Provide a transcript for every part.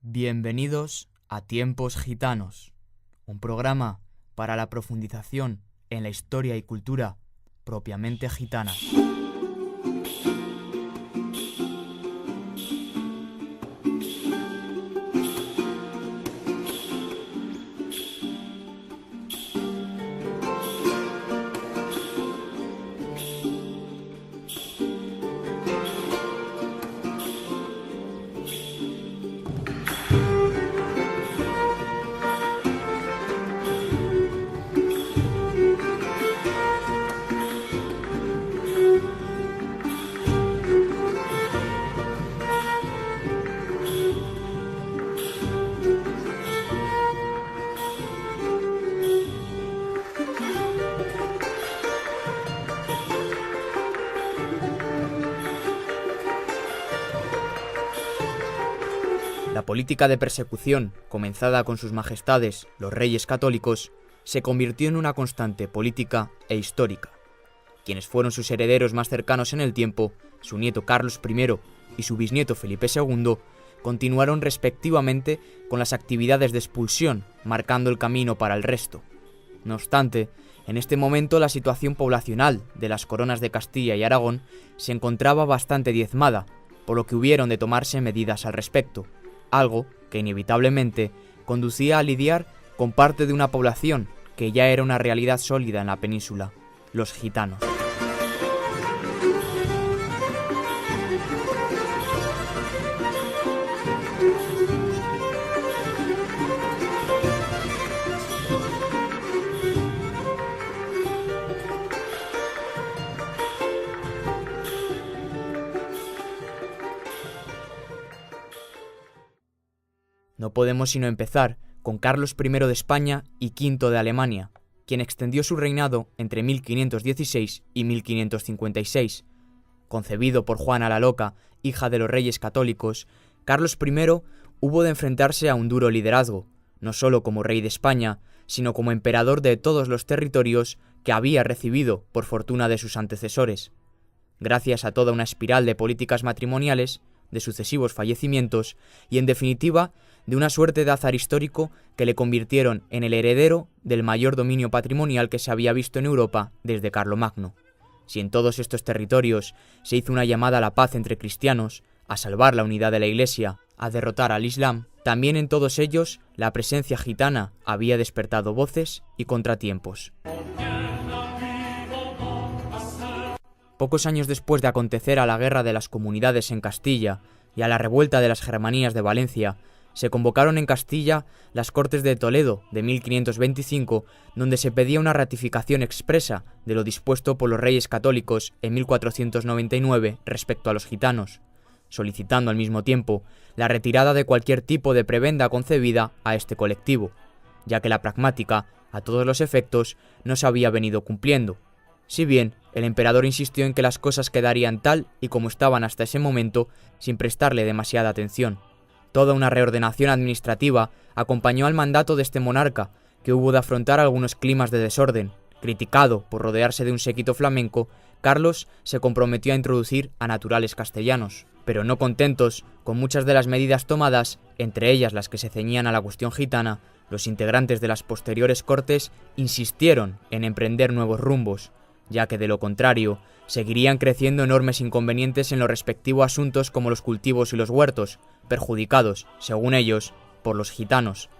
Bienvenidos a Tiempos Gitanos, un programa para la profundización en la historia y cultura propiamente gitanas. La política de persecución, comenzada con sus majestades, los reyes católicos, se convirtió en una constante política e histórica. Quienes fueron sus herederos más cercanos en el tiempo, su nieto Carlos I y su bisnieto Felipe II, continuaron respectivamente con las actividades de expulsión, marcando el camino para el resto. No obstante, en este momento la situación poblacional de las coronas de Castilla y Aragón se encontraba bastante diezmada, por lo que hubieron de tomarse medidas al respecto, algo que inevitablemente conducía a lidiar con parte de una población que ya era una realidad sólida en la península, los gitanos. No podemos sino empezar con Carlos I de España y V de Alemania, quien extendió su reinado entre 1516 y 1556. Concebido por Juana la Loca, hija de los reyes católicos, Carlos I hubo de enfrentarse a un duro liderazgo, no solo como rey de España, sino como emperador de todos los territorios que había recibido por fortuna de sus antecesores. Gracias a toda una espiral de políticas matrimoniales, de sucesivos fallecimientos y, en definitiva, de una suerte de azar histórico que le convirtieron en el heredero del mayor dominio patrimonial que se había visto en Europa desde Carlomagno. Si en todos estos territorios se hizo una llamada a la paz entre cristianos, a salvar la unidad de la Iglesia, a derrotar al Islam, también en todos ellos la presencia gitana había despertado voces y contratiempos. Pocos años después de acontecer a la guerra de las comunidades en Castilla y a la revuelta de las Germanías de Valencia, se convocaron en Castilla las Cortes de Toledo de 1525, donde se pedía una ratificación expresa de lo dispuesto por los reyes católicos en 1499 respecto a los gitanos, solicitando al mismo tiempo la retirada de cualquier tipo de prebenda concebida a este colectivo, ya que la pragmática, a todos los efectos, no se había venido cumpliendo. Si bien el emperador insistió en que las cosas quedarían tal y como estaban hasta ese momento, sin prestarle demasiada atención. Toda una reordenación administrativa acompañó al mandato de este monarca, que hubo de afrontar algunos climas de desorden. Criticado por rodearse de un séquito flamenco, Carlos se comprometió a introducir a naturales castellanos. Pero no contentos con muchas de las medidas tomadas, entre ellas las que se ceñían a la cuestión gitana, los integrantes de las posteriores cortes insistieron en emprender nuevos rumbos, ya que de lo contrario seguirían creciendo enormes inconvenientes en los respectivos asuntos como los cultivos y los huertos, perjudicados, según ellos, por los gitanos.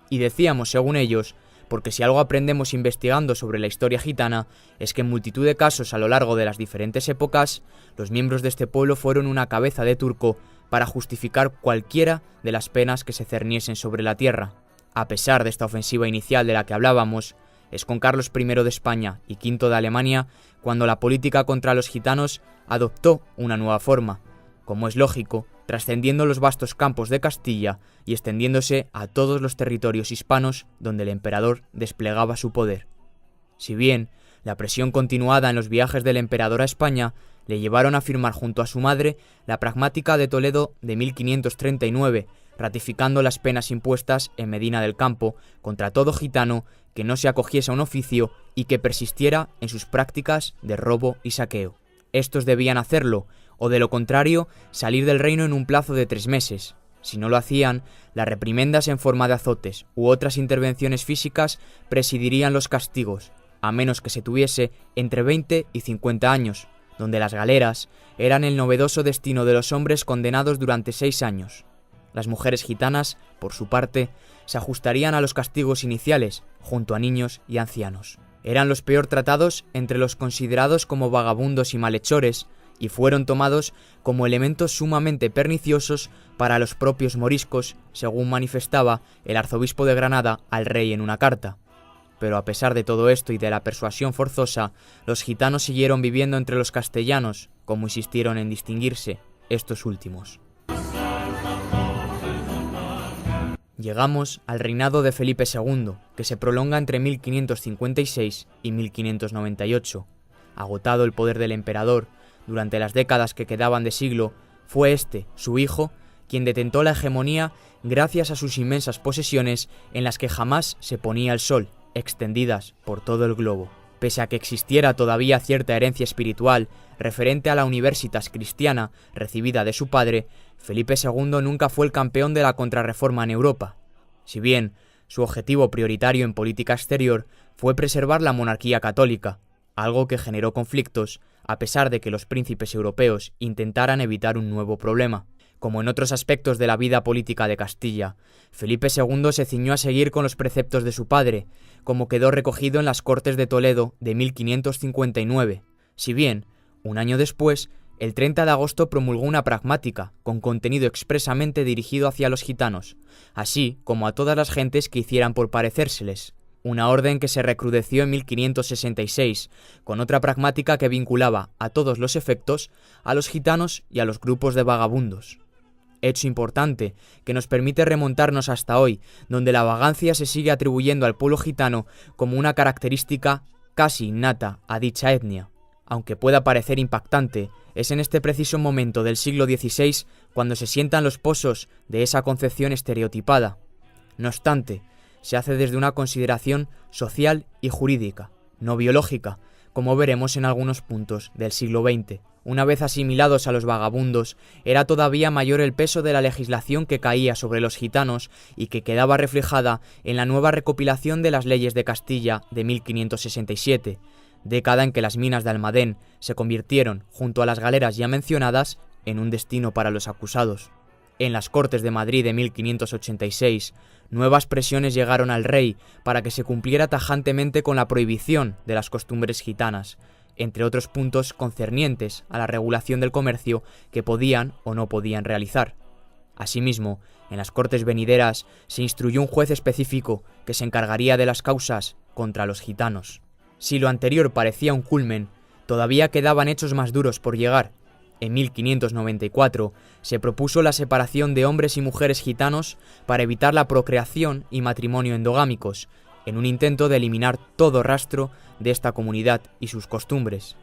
Y decíamos según ellos, porque si algo aprendemos investigando sobre la historia gitana es que en multitud de casos a lo largo de las diferentes épocas, los miembros de este pueblo fueron una cabeza de turco para justificar cualquiera de las penas que se cerniesen sobre la tierra. A pesar de esta ofensiva inicial de la que hablábamos, es con Carlos I de España y V de Alemania cuando la política contra los gitanos adoptó una nueva forma, como es lógico, trascendiendo los vastos campos de Castilla y extendiéndose a todos los territorios hispanos donde el emperador desplegaba su poder. Si bien la presión continuada en los viajes del emperador a España le llevaron a firmar junto a su madre la Pragmática de Toledo de 1539, ratificando las penas impuestas en Medina del Campo contra todo gitano que no se acogiese a un oficio y que persistiera en sus prácticas de robo y saqueo. Estos debían hacerlo, o de lo contrario, salir del reino en un plazo de 3 meses. Si no lo hacían, las reprimendas en forma de azotes u otras intervenciones físicas presidirían los castigos, a menos que se tuviese entre 20 y 50 años, donde las galeras eran el novedoso destino de los hombres condenados durante 6 años. Las mujeres gitanas, por su parte, se ajustarían a los castigos iniciales, junto a niños y ancianos. Eran los peor tratados entre los considerados como vagabundos y malhechores, y fueron tomados como elementos sumamente perniciosos para los propios moriscos, según manifestaba el arzobispo de Granada al rey en una carta. Pero a pesar de todo esto y de la persuasión forzosa, los gitanos siguieron viviendo entre los castellanos, como insistieron en distinguirse estos últimos. Llegamos al reinado de Felipe II, que se prolonga entre 1556 y 1598. Agotado el poder del emperador, durante las décadas que quedaban de siglo, fue su hijo, quien detentó la hegemonía gracias a sus inmensas posesiones en las que jamás se ponía el sol, extendidas por todo el globo. Pese a que existiera todavía cierta herencia espiritual referente a la universitas cristiana recibida de su padre, Felipe II nunca fue el campeón de la contrarreforma en Europa. Si bien su objetivo prioritario en política exterior fue preservar la monarquía católica, algo que generó conflictos, a pesar de que los príncipes europeos intentaran evitar un nuevo problema. Como en otros aspectos de la vida política de Castilla, Felipe II se ciñó a seguir con los preceptos de su padre, como quedó recogido en las Cortes de Toledo de 1559, si bien, un año después, el 30 de agosto promulgó una pragmática, con contenido expresamente dirigido hacia los gitanos, así como a todas las gentes que hicieran por parecérseles. Una orden que se recrudeció en 1566, con otra pragmática que vinculaba a todos los efectos a los gitanos y a los grupos de vagabundos. Hecho importante que nos permite remontarnos hasta hoy, donde la vagancia se sigue atribuyendo al pueblo gitano como una característica casi innata a dicha etnia. Aunque pueda parecer impactante, es en este preciso momento del siglo XVI cuando se sientan los pozos de esa concepción estereotipada. No obstante, se hace desde una consideración social y jurídica, no biológica, como veremos en algunos puntos del siglo XX. Una vez asimilados a los vagabundos, era todavía mayor el peso de la legislación que caía sobre los gitanos y que quedaba reflejada en la nueva recopilación de las leyes de Castilla de 1567, década en que las minas de Almadén se convirtieron, junto a las galeras ya mencionadas, en un destino para los acusados. En las Cortes de Madrid de 1586, nuevas presiones llegaron al rey para que se cumpliera tajantemente con la prohibición de las costumbres gitanas, entre otros puntos concernientes a la regulación del comercio que podían o no podían realizar. Asimismo, en las Cortes venideras se instruyó un juez específico que se encargaría de las causas contra los gitanos. Si lo anterior parecía un culmen, todavía quedaban hechos más duros por llegar. En 1594 se propuso la separación de hombres y mujeres gitanos para evitar la procreación y matrimonio endogámicos, en un intento de eliminar todo rastro de esta comunidad y sus costumbres.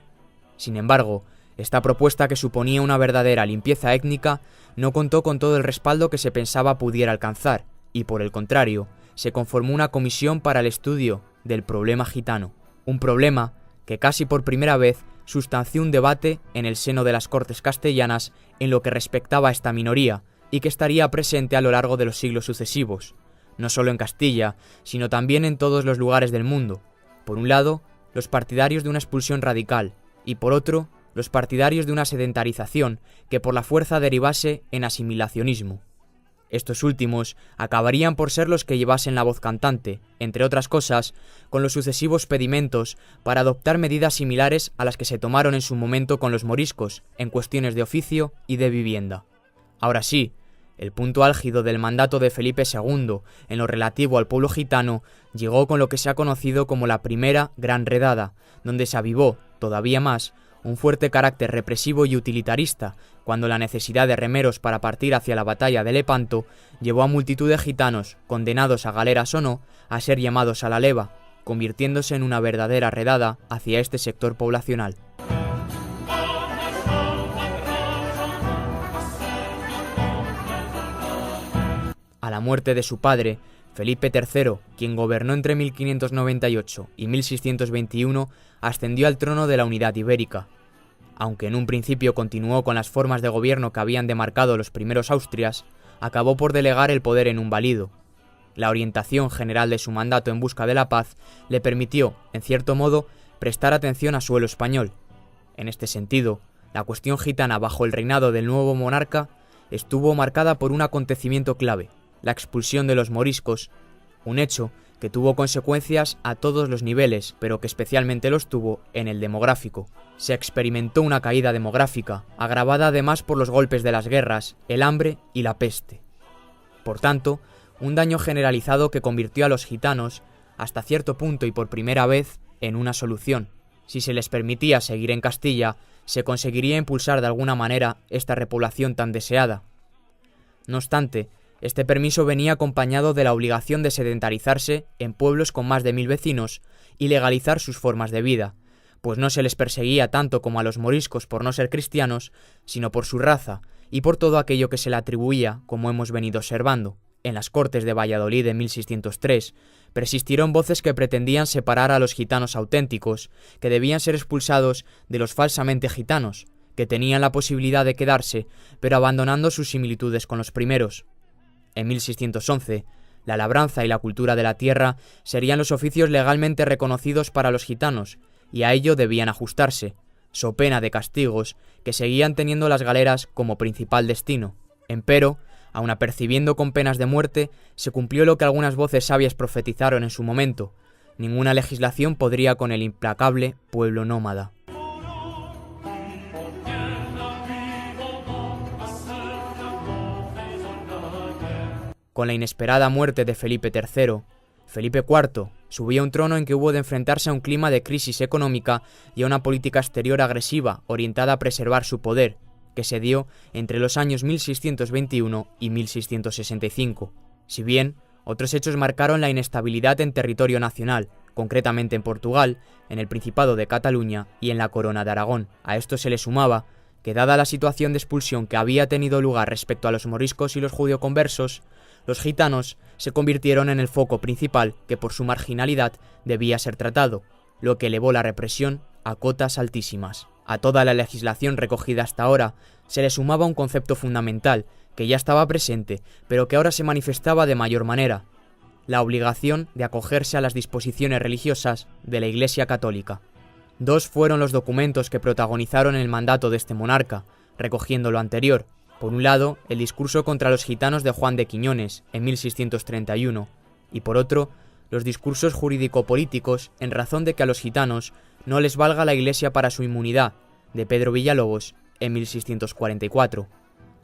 Sin embargo, esta propuesta, que suponía una verdadera limpieza étnica, no contó con todo el respaldo que se pensaba pudiera alcanzar, y por el contrario, se conformó una comisión para el estudio del problema gitano, un problema que casi por primera vez sustanció un debate en el seno de las Cortes castellanas en lo que respectaba a esta minoría, y que estaría presente a lo largo de los siglos sucesivos, no solo en Castilla, sino también en todos los lugares del mundo. Por un lado, los partidarios de una expulsión radical, y por otro, los partidarios de una sedentarización que por la fuerza derivase en asimilacionismo. Estos últimos acabarían por ser los que llevasen la voz cantante, entre otras cosas, con los sucesivos pedimentos para adoptar medidas similares a las que se tomaron en su momento con los moriscos en cuestiones de oficio y de vivienda. Ahora sí, el punto álgido del mandato de Felipe II en lo relativo al pueblo gitano llegó con lo que se ha conocido como la primera Gran Redada, donde se avivó, todavía más, un fuerte carácter represivo y utilitarista, cuando la necesidad de remeros para partir hacia la batalla de Lepanto llevó a multitud de gitanos, condenados a galeras o no, a ser llamados a la leva, convirtiéndose en una verdadera redada hacia este sector poblacional. A la muerte de su padre, Felipe III, quien gobernó entre 1598 y 1621, ascendió al trono de la Unidad Ibérica. Aunque en un principio continuó con las formas de gobierno que habían demarcado los primeros Austrias, acabó por delegar el poder en un valido. La orientación general de su mandato en busca de la paz le permitió, en cierto modo, prestar atención a suelo español. En este sentido, la cuestión gitana bajo el reinado del nuevo monarca estuvo marcada por un acontecimiento clave, la expulsión de los moriscos, un hecho que tuvo consecuencias a todos los niveles, pero que especialmente los tuvo en el demográfico. Se experimentó una caída demográfica, agravada además por los golpes de las guerras, el hambre y la peste. Por tanto, un daño generalizado que convirtió a los gitanos, hasta cierto punto y por primera vez, en una solución. Si se les permitía seguir en Castilla, se conseguiría impulsar de alguna manera esta repoblación tan deseada. No obstante, este permiso venía acompañado de la obligación de sedentarizarse en pueblos con más de 1000 vecinos y legalizar sus formas de vida, pues no se les perseguía tanto como a los moriscos por no ser cristianos, sino por su raza y por todo aquello que se le atribuía, como hemos venido observando. En las Cortes de Valladolid de 1603, persistieron voces que pretendían separar a los gitanos auténticos, que debían ser expulsados de los falsamente gitanos, que tenían la posibilidad de quedarse, pero abandonando sus similitudes con los primeros. En 1611, la labranza y la cultura de la tierra serían los oficios legalmente reconocidos para los gitanos, y a ello debían ajustarse, so pena de castigos que seguían teniendo las galeras como principal destino. Empero, aun apercibiendo con penas de muerte, se cumplió lo que algunas voces sabias profetizaron en su momento: ninguna legislación podría con el implacable pueblo nómada. Con la inesperada muerte de Felipe III, Felipe IV subió a un trono en que hubo de enfrentarse a un clima de crisis económica y a una política exterior agresiva orientada a preservar su poder, que se dio entre los años 1621 y 1665. Si bien, otros hechos marcaron la inestabilidad en territorio nacional, concretamente en Portugal, en el Principado de Cataluña y en la Corona de Aragón. A esto se le sumaba que, dada la situación de expulsión que había tenido lugar respecto a los moriscos y los judeoconversos, los gitanos se convirtieron en el foco principal que por su marginalidad debía ser tratado, lo que elevó la represión a cotas altísimas. A toda la legislación recogida hasta ahora se le sumaba un concepto fundamental que ya estaba presente, pero que ahora se manifestaba de mayor manera: la obligación de acogerse a las disposiciones religiosas de la Iglesia Católica. Dos fueron los documentos que protagonizaron el mandato de este monarca, recogiendo lo anterior. Por un lado, el discurso contra los gitanos de Juan de Quiñones, en 1631, y por otro, los discursos jurídico-políticos en razón de que a los gitanos no les valga la Iglesia para su inmunidad, de Pedro Villalobos, en 1644.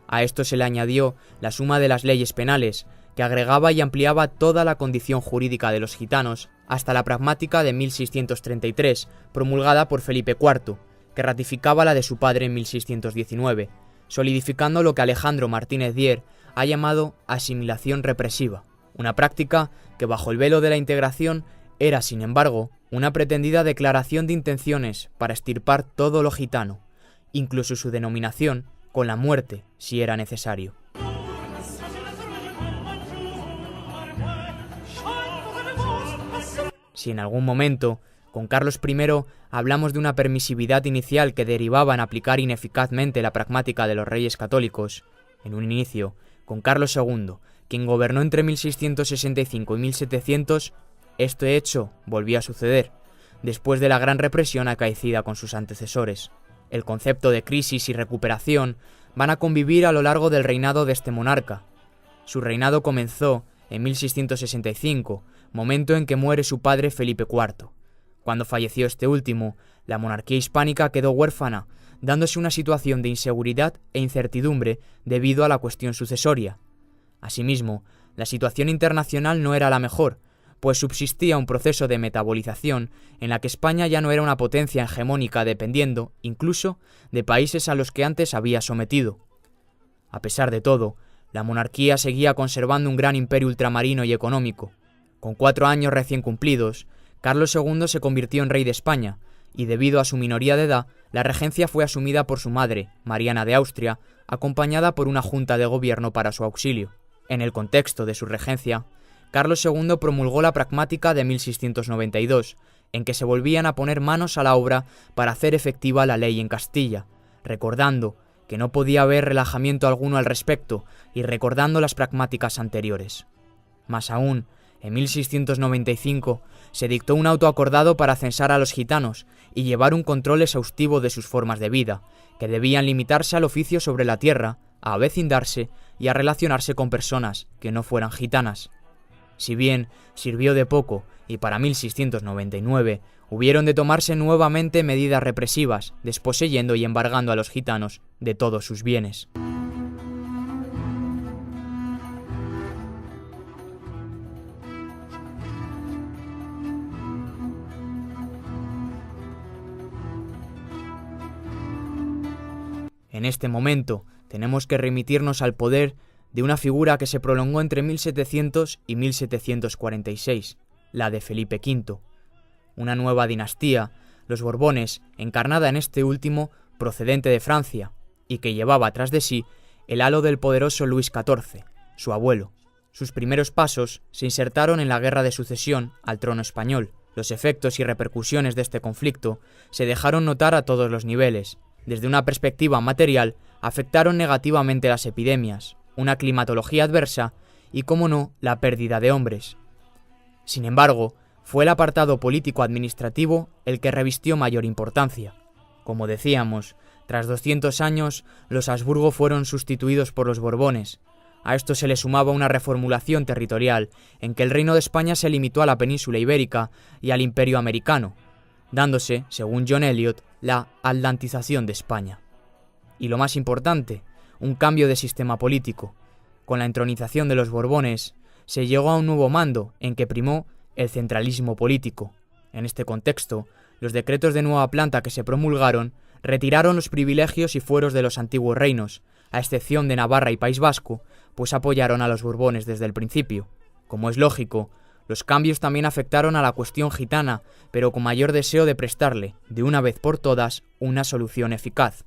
A esto se le añadió la suma de las leyes penales, que agregaba y ampliaba toda la condición jurídica de los gitanos, hasta la pragmática de 1633, promulgada por Felipe IV, que ratificaba la de su padre en 1619, solidificando lo que Alejandro Martínez Dier ha llamado asimilación represiva, una práctica que bajo el velo de la integración era, sin embargo, una pretendida declaración de intenciones para extirpar todo lo gitano, incluso su denominación, con la muerte, si era necesario. Si en algún momento, con Carlos I, hablamos de una permisividad inicial que derivaba en aplicar ineficazmente la pragmática de los reyes católicos, en un inicio, con Carlos II, quien gobernó entre 1665 y 1700, este hecho volvió a suceder, después de la gran represión acaecida con sus antecesores. El concepto de crisis y recuperación van a convivir a lo largo del reinado de este monarca. Su reinado comenzó en 1665, momento en que muere su padre Felipe IV. Cuando falleció este último, la monarquía hispánica quedó huérfana, dándose una situación de inseguridad e incertidumbre debido a la cuestión sucesoria. Asimismo, la situación internacional no era la mejor, pues subsistía un proceso de metabolización en la que España ya no era una potencia hegemónica dependiendo, incluso, de países a los que antes había sometido. A pesar de todo, la monarquía seguía conservando un gran imperio ultramarino y económico. Con 4 años recién cumplidos, Carlos II se convirtió en rey de España, y debido a su minoría de edad, la regencia fue asumida por su madre, Mariana de Austria, acompañada por una junta de gobierno para su auxilio. En el contexto de su regencia, Carlos II promulgó la pragmática de 1692, en que se volvían a poner manos a la obra para hacer efectiva la ley en Castilla, recordando que no podía haber relajamiento alguno al respecto, y recordando las pragmáticas anteriores. Más aún, en 1695 se dictó un auto acordado para censar a los gitanos y llevar un control exhaustivo de sus formas de vida, que debían limitarse al oficio sobre la tierra, a avecindarse y a relacionarse con personas que no fueran gitanas. Si bien sirvió de poco y para 1699 hubieron de tomarse nuevamente medidas represivas, desposeyendo y embargando a los gitanos de todos sus bienes. En este momento tenemos que remitirnos al poder de una figura que se prolongó entre 1700 y 1746, la de Felipe V. Una nueva dinastía, los Borbones, encarnada en este último, procedente de Francia, y que llevaba tras de sí el halo del poderoso Luis XIV, su abuelo. Sus primeros pasos se insertaron en la Guerra de Sucesión al trono español. Los efectos y repercusiones de este conflicto se dejaron notar a todos los niveles. Desde una perspectiva material, afectaron negativamente las epidemias, una climatología adversa y, como no, la pérdida de hombres. Sin embargo, fue el apartado político-administrativo el que revistió mayor importancia. Como decíamos, tras 200 años, los Habsburgo fueron sustituidos por los Borbones. A esto se le sumaba una reformulación territorial, en que el Reino de España se limitó a la península ibérica y al Imperio americano, dándose, según John Eliot, la atlantización de España. Y lo más importante, un cambio de sistema político. Con la entronización de los Borbones, se llegó a un nuevo mando en que primó el centralismo político. En este contexto, los decretos de nueva planta que se promulgaron retiraron los privilegios y fueros de los antiguos reinos, a excepción de Navarra y País Vasco, pues apoyaron a los Borbones desde el principio. Como es lógico, los cambios también afectaron a la cuestión gitana, pero con mayor deseo de prestarle, de una vez por todas, una solución eficaz.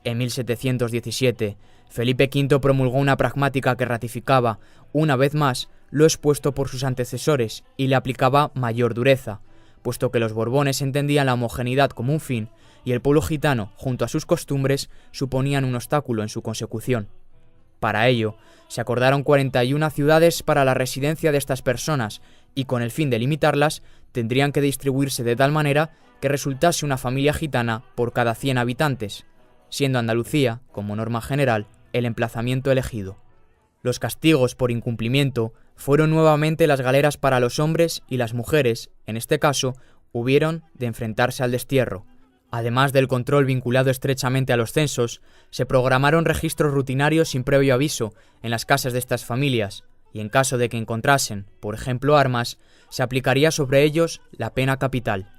En 1717, Felipe V promulgó una pragmática que ratificaba, una vez más, lo expuesto por sus antecesores y le aplicaba mayor dureza, puesto que los Borbones entendían la homogeneidad como un fin y el pueblo gitano, junto a sus costumbres, suponían un obstáculo en su consecución. Para ello, se acordaron 41 ciudades para la residencia de estas personas y, con el fin de limitarlas, tendrían que distribuirse de tal manera que resultase una familia gitana por cada 100 habitantes, siendo Andalucía, como norma general, el emplazamiento elegido. Los castigos por incumplimiento fueron nuevamente las galeras para los hombres y las mujeres, en este caso, hubieron de enfrentarse al destierro. Además del control vinculado estrechamente a los censos, se programaron registros rutinarios sin previo aviso en las casas de estas familias, y en caso de que encontrasen, por ejemplo, armas, se aplicaría sobre ellos la pena capital.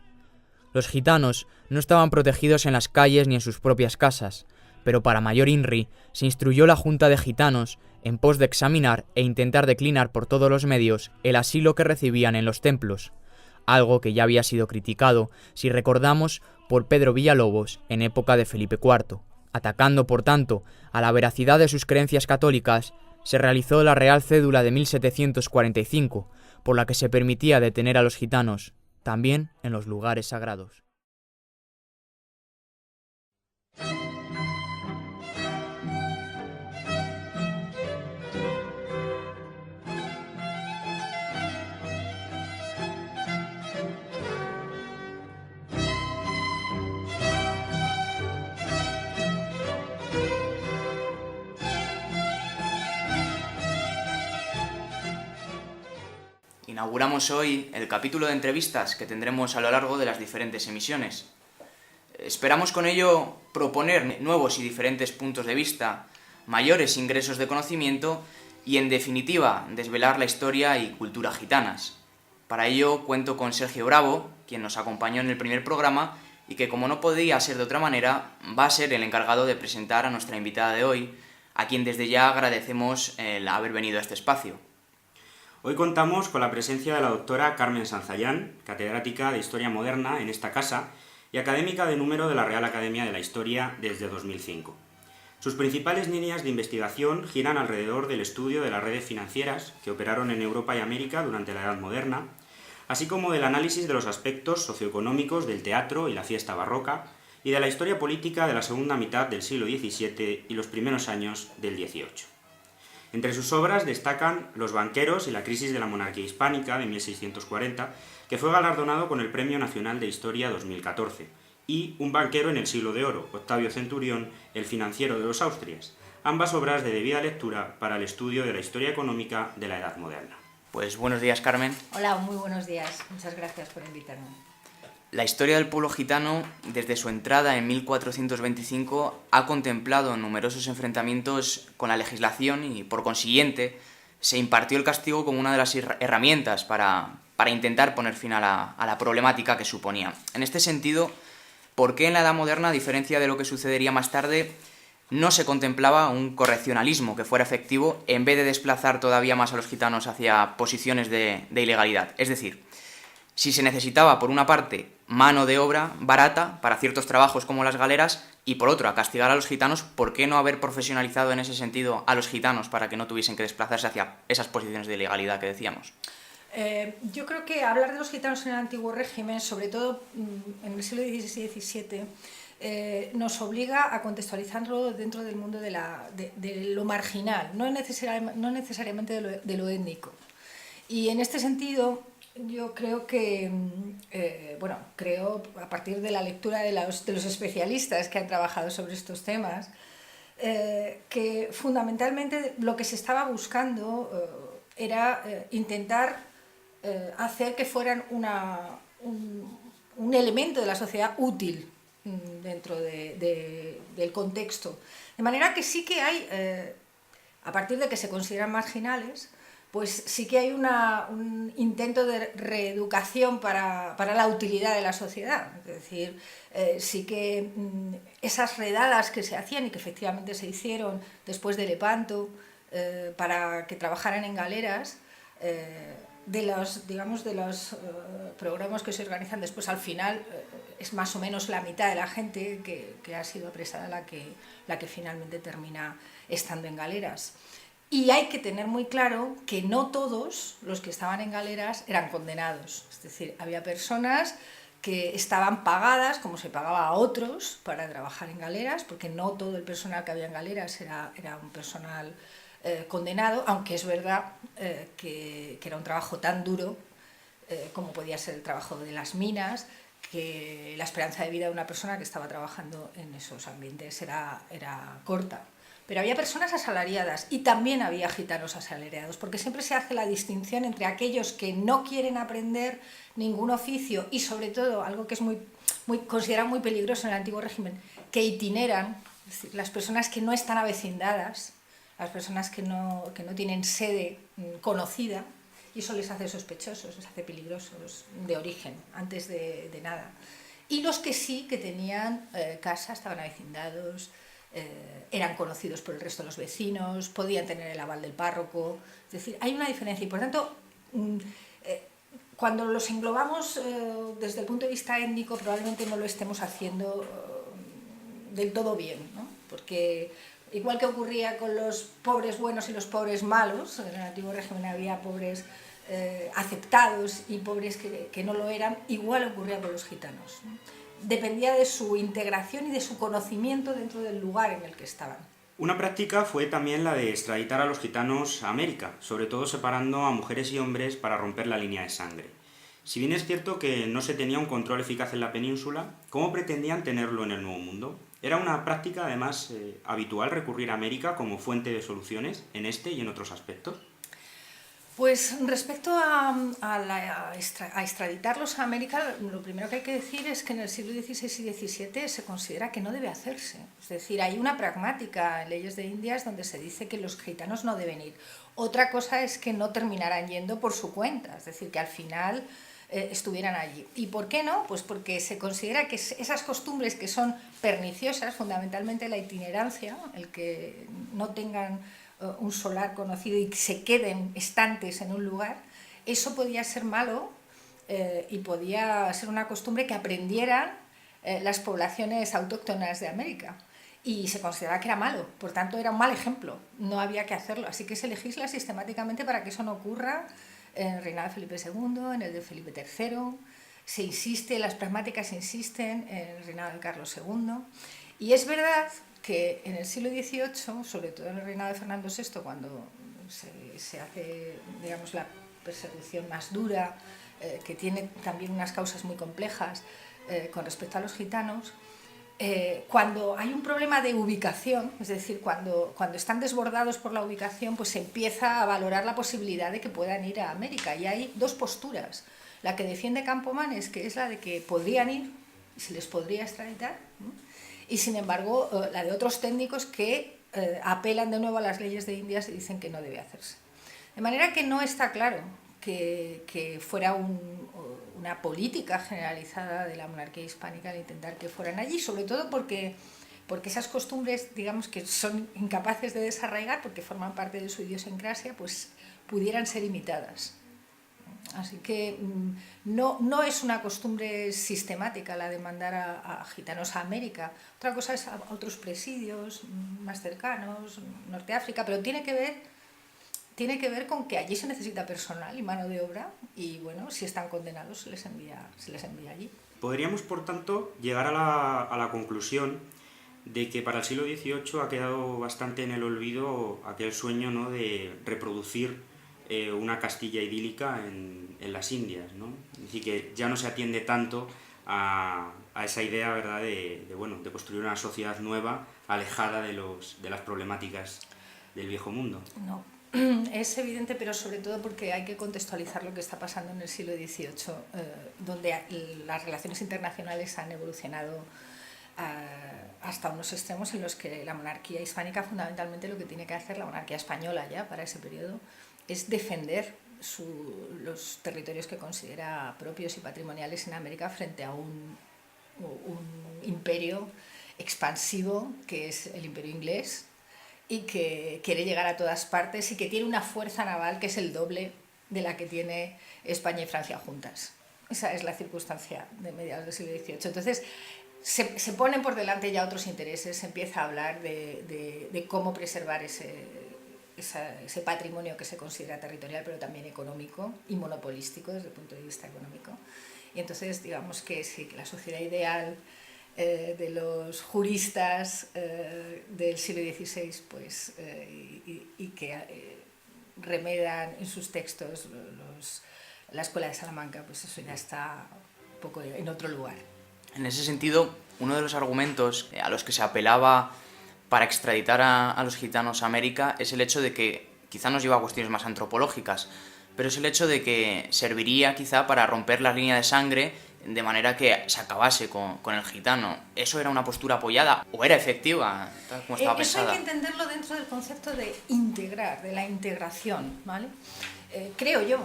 Los gitanos no estaban protegidos en las calles ni en sus propias casas, pero para mayor INRI se instruyó la Junta de Gitanos en pos de examinar e intentar declinar por todos los medios el asilo que recibían en los templos, algo que ya había sido criticado, si recordamos, por Pedro Villalobos en época de Felipe IV. Atacando, por tanto, a la veracidad de sus creencias católicas, se realizó la Real Cédula de 1745, por la que se permitía detener a los gitanos, también en los lugares sagrados. Inauguramos hoy el capítulo de entrevistas que tendremos a lo largo de las diferentes emisiones. Esperamos con ello proponer nuevos y diferentes puntos de vista, mayores ingresos de conocimiento y, en definitiva, desvelar la historia y cultura gitanas. Para ello cuento con Sergio Bravo, quien nos acompañó en el primer programa y que, como no podía ser de otra manera, va a ser el encargado de presentar a nuestra invitada de hoy, a quien desde ya agradecemos el haber venido a este espacio. Hoy contamos con la presencia de la doctora Carmen Sanzallán, catedrática de Historia Moderna en esta casa y académica de número de la Real Academia de la Historia desde 2005. Sus principales líneas de investigación giran alrededor del estudio de las redes financieras que operaron en Europa y América durante la Edad Moderna, así como del análisis de los aspectos socioeconómicos del teatro y la fiesta barroca, y de la historia política de la segunda mitad del siglo XVII y los primeros años del XVIII. Entre sus obras destacan Los banqueros y la crisis de la monarquía hispánica de 1640, que fue galardonado con el Premio Nacional de Historia 2014, y Un banquero en el siglo de oro, Octavio Centurión, el financiero de los Austrias, ambas obras de debida lectura para el estudio de la historia económica de la Edad Moderna. Pues buenos días, Carmen. Hola, muy buenos días. Muchas gracias por invitarme. La historia del pueblo gitano, desde su entrada en 1425, ha contemplado numerosos enfrentamientos con la legislación y, por consiguiente, se impartió el castigo como una de las herramientas para intentar poner fin a la problemática que suponía. En este sentido, ¿por qué en la Edad Moderna, a diferencia de lo que sucedería más tarde, no se contemplaba un correccionalismo que fuera efectivo en vez de desplazar todavía más a los gitanos hacia posiciones de ilegalidad? Es decir, si se necesitaba, por una parte, mano de obra barata para ciertos trabajos como las galeras, y por otra, castigar a los gitanos, ¿por qué no haber profesionalizado en ese sentido a los gitanos para que no tuviesen que desplazarse hacia esas posiciones de ilegalidad que decíamos? Yo creo que hablar de los gitanos en el antiguo régimen, sobre todo en el siglo XVI y XVII, nos obliga a contextualizarlo dentro del mundo de lo marginal, no necesariamente de lo étnico. Y en este sentido, yo creo que, creo a partir de la lectura de los especialistas que han trabajado sobre estos temas, que fundamentalmente lo que se estaba buscando era intentar hacer que fueran un elemento de la sociedad útil dentro del contexto. De manera que sí que hay, a partir de que se consideran marginales, pues sí que hay un intento de reeducación para la utilidad de la sociedad. Es decir, sí que esas redadas que se hacían y que efectivamente se hicieron después de Lepanto para que trabajaran en galeras, de los programas que se organizan después, al final es más o menos la mitad de la gente que ha sido apresada la que finalmente termina estando en galeras. Y hay que tener muy claro que no todos los que estaban en galeras eran condenados. Es decir, había personas que estaban pagadas, como se pagaba a otros, para trabajar en galeras, porque no todo el personal que había en galeras era un personal condenado, aunque es verdad que era un trabajo tan duro como podía ser el trabajo de las minas, que la esperanza de vida de una persona que estaba trabajando en esos ambientes era corta. Pero había personas asalariadas y también había gitanos asalariados, porque siempre se hace la distinción entre aquellos que no quieren aprender ningún oficio y, sobre todo, algo que es considerado muy peligroso en el antiguo régimen, que itineran, es decir, las personas que no están avecindadas, las personas que no tienen sede conocida, y eso les hace sospechosos, les hace peligrosos de origen, antes de nada. Y los que sí, que tenían casa, estaban avecindados, eran conocidos por el resto de los vecinos, podían tener el aval del párroco. Es decir, hay una diferencia y, por tanto, cuando los englobamos desde el punto de vista étnico, probablemente no lo estemos haciendo del todo bien, ¿no? Porque igual que ocurría con los pobres buenos y los pobres malos, en el antiguo régimen había pobres aceptados y pobres que no lo eran, igual ocurría con los gitanos, ¿no? Dependía de su integración y de su conocimiento dentro del lugar en el que estaban. Una práctica fue también la de extraditar a los gitanos a América, sobre todo separando a mujeres y hombres para romper la línea de sangre. Si bien es cierto que no se tenía un control eficaz en la península, ¿cómo pretendían tenerlo en el Nuevo Mundo? Era una práctica, además, habitual recurrir a América como fuente de soluciones en este y en otros aspectos. Pues respecto a extraditarlos a América, lo primero que hay que decir es que en el siglo XVI y XVII se considera que no debe hacerse. Es decir, hay una pragmática en leyes de Indias donde se dice que los gitanos no deben ir. Otra cosa es que no terminaran yendo por su cuenta, es decir, que al final estuvieran allí. ¿Y por qué no? Pues porque se considera que esas costumbres que son perniciosas, fundamentalmente la itinerancia, el que no tengan un solar conocido y se queden estantes en un lugar, eso podía ser malo y podía ser una costumbre que aprendieran las poblaciones autóctonas de América. Y se consideraba que era malo, por tanto era un mal ejemplo, no había que hacerlo. Así que se legisla sistemáticamente para que eso no ocurra en el reinado de Felipe II, en el de Felipe III, se insiste, las pragmáticas insisten en el reinado de Carlos II. Y es verdad que en el siglo XVIII, sobre todo en el reinado de Fernando VI, cuando se hace, digamos, la persecución más dura, que tiene también unas causas muy complejas con respecto a los gitanos, cuando hay un problema de ubicación, es decir, cuando están desbordados por la ubicación, pues se empieza a valorar la posibilidad de que puedan ir a América. Y hay dos posturas. La que defiende Campomanes, que es la de que podrían ir y se les podría extraditar, ¿no? Y sin embargo la de otros técnicos que apelan de nuevo a las leyes de Indias y dicen que no debe hacerse. De manera que no está claro que fuera una política generalizada de la monarquía hispánica el intentar que fueran allí, sobre todo porque esas costumbres, digamos, que son incapaces de desarraigar porque forman parte de su idiosincrasia, pues pudieran ser imitadas. Así que no es una costumbre sistemática la de mandar a gitanos a América. Otra cosa es a otros presidios más cercanos, Norte de África, pero tiene que ver con que allí se necesita personal y mano de obra y, bueno, si están condenados se les envía allí. Podríamos, por tanto, llegar a la conclusión de que para el siglo XVIII ha quedado bastante en el olvido aquel sueño, ¿no?, de reproducir una Castilla idílica en las Indias, ¿no? Es decir, que ya no se atiende tanto a esa idea, ¿verdad?, de construir una sociedad nueva, alejada de las problemáticas del viejo mundo. No, es evidente, pero sobre todo porque hay que contextualizar lo que está pasando en el siglo XVIII, donde las relaciones internacionales han evolucionado hasta unos extremos en los que la monarquía hispánica, fundamentalmente lo que tiene que hacer la monarquía española ya para ese periodo, es defender los territorios que considera propios y patrimoniales en América frente a un imperio expansivo que es el imperio inglés y que quiere llegar a todas partes y que tiene una fuerza naval que es el doble de la que tiene España y Francia juntas. Esa es la circunstancia de mediados del siglo XVIII. Entonces, se ponen por delante ya otros intereses, se empieza a hablar de cómo preservar ese patrimonio que se considera territorial, pero también económico y monopolístico desde el punto de vista económico. Y entonces, digamos que sí, que la sociedad ideal de los juristas del siglo XVI, pues, y que remedan en sus textos la Escuela de Salamanca, pues eso ya está un poco en otro lugar. En ese sentido, uno de los argumentos a los que se apelaba para extraditar a los gitanos a América es el hecho de que, quizá nos lleva a cuestiones más antropológicas, pero es el hecho de que serviría quizá para romper la línea de sangre de manera que se acabase con el gitano. ¿Eso era una postura apoyada o era efectiva, tal como estaba pensada? Eso hay que entenderlo dentro del concepto de integrar, de la integración, ¿vale? Creo yo.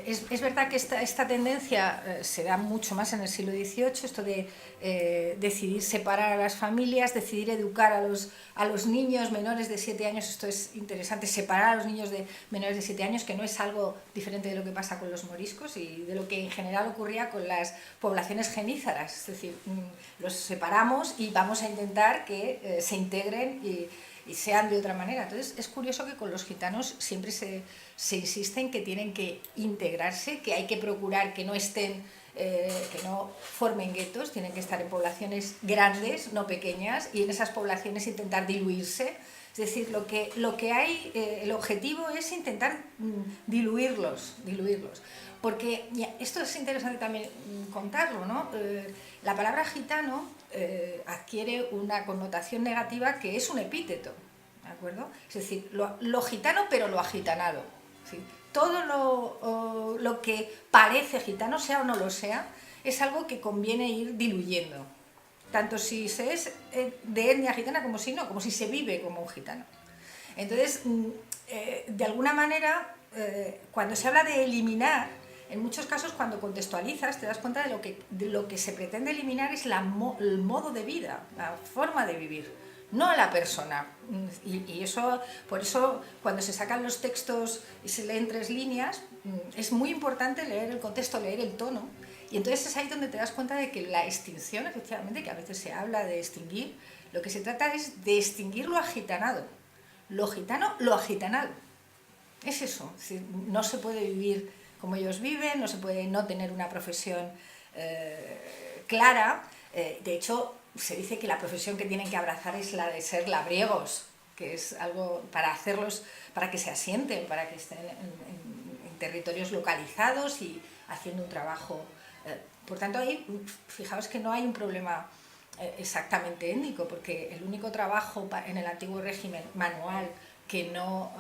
Es verdad que esta tendencia se da mucho más en el siglo XVIII, esto de decidir separar a las familias, decidir educar a los niños menores de 7 años, esto es interesante, separar a los niños menores de 7 años, que no es algo diferente de lo que pasa con los moriscos y de lo que en general ocurría con las poblaciones genízaras, es decir, los separamos y vamos a intentar que se integren y sean de otra manera. Entonces es curioso que con los gitanos siempre se insiste en que tienen que integrarse, que hay que procurar que no estén, que no formen guetos, tienen que estar en poblaciones grandes, no pequeñas, y en esas poblaciones intentar diluirse. Es decir, lo que hay, el objetivo es intentar diluirlos. Porque esto es interesante también contarlo, ¿no? La palabra gitano adquiere una connotación negativa que es un epíteto, ¿de acuerdo? Es decir, lo gitano pero lo agitanado, ¿sí? Todo lo que parece gitano, sea o no lo sea, es algo que conviene ir diluyendo, tanto si se es de etnia gitana como si no, como si se vive como un gitano. Entonces, de alguna manera, cuando se habla de eliminar, en muchos casos cuando contextualizas te das cuenta de lo que se pretende eliminar es el modo de vida, la forma de vivir, no a la persona. Y eso, por eso cuando se sacan los textos y se leen 3 líneas, es muy importante leer el contexto, leer el tono. Y entonces es ahí donde te das cuenta de que la extinción, efectivamente, que a veces se habla de extinguir, lo que se trata es de extinguir lo agitanado, lo gitano, lo agitanado. Es eso, es decir, no se puede vivir como ellos viven, no se puede no tener una profesión clara. De hecho, se dice que la profesión que tienen que abrazar es la de ser labriegos, que es algo para hacerlos, para que se asienten, para que estén en territorios localizados y haciendo un trabajo. Por tanto, ahí, fijaos que no hay un problema exactamente étnico, porque el único trabajo en el antiguo régimen manual que no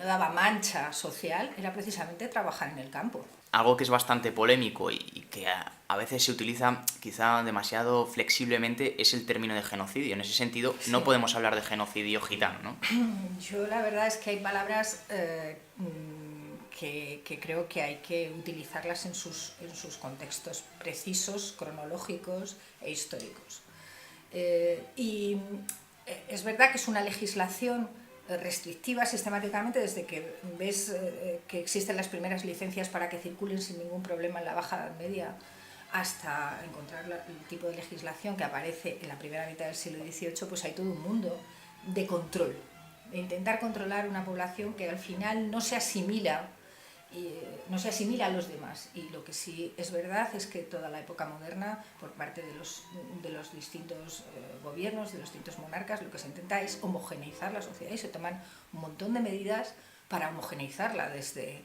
daba mancha social era precisamente trabajar en el campo. Algo que es bastante polémico y que a veces se utiliza quizá demasiado flexiblemente es el término de genocidio. En ese sentido, Sí. no podemos hablar de genocidio gitano, ¿no? Yo la verdad es que hay palabras que creo que hay que utilizarlas en sus contextos precisos, cronológicos e históricos. Y es verdad que es una legislación restrictiva sistemáticamente desde que ves que existen las primeras licencias para que circulen sin ningún problema en la Baja Edad Media hasta encontrar el tipo de legislación que aparece en la primera mitad del siglo XVIII, pues hay todo un mundo de control, de intentar controlar una población que al final no se asimila a los demás. Y lo que sí es verdad es que toda la época moderna, por parte de los distintos gobiernos, de los distintos monarcas, lo que se intenta es homogeneizar la sociedad y se toman un montón de medidas para homogeneizarla desde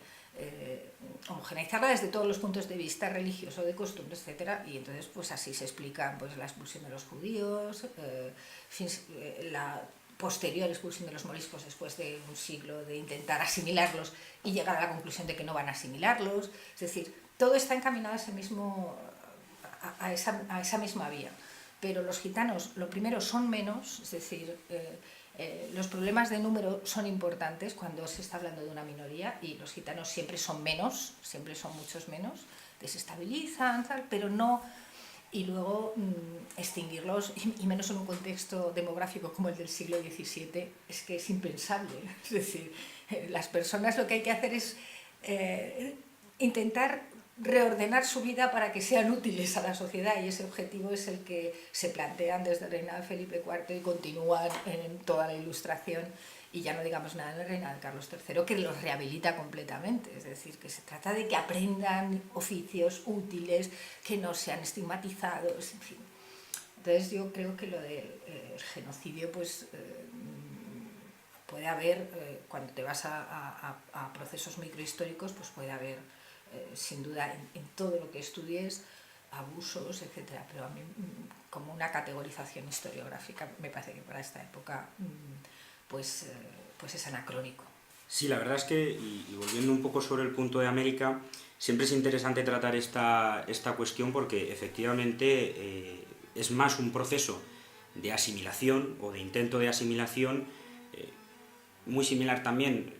todos los puntos de vista, religioso, de costumbres, etc. Y entonces pues así se explican pues, la expulsión de los judíos, la posterior expulsión de los moriscos después de un siglo de intentar asimilarlos y llegar a la conclusión de que no van a asimilarlos. Es decir, todo está encaminado a esa misma vía. Pero los gitanos, lo primero, son menos, es decir, los problemas de número son importantes cuando se está hablando de una minoría y los gitanos siempre son menos, siempre son muchos menos, desestabilizan, tal, pero no. Y luego extinguirlos, y menos en un contexto demográfico como el del siglo XVII, es que es impensable. Es decir, las personas lo que hay que hacer es intentar reordenar su vida para que sean útiles a la sociedad, y ese objetivo es el que se plantean desde el reinado de Felipe IV y continúan en toda la Ilustración, y ya no digamos nada en el reinado de Carlos III, que los rehabilita completamente. Es decir, que se trata de que aprendan oficios útiles, que no sean estigmatizados, en fin. Entonces yo creo que lo del genocidio, pues puede haber, cuando te vas a procesos microhistóricos, pues puede haber, sin duda, en todo lo que estudies, abusos, etcétera. Pero a mí, como una categorización historiográfica, me parece que para esta época pues es anacrónico. Sí, la verdad es que, y volviendo un poco sobre el punto de América, siempre es interesante tratar esta cuestión porque efectivamente es más un proceso de asimilación o de intento de asimilación, muy similar también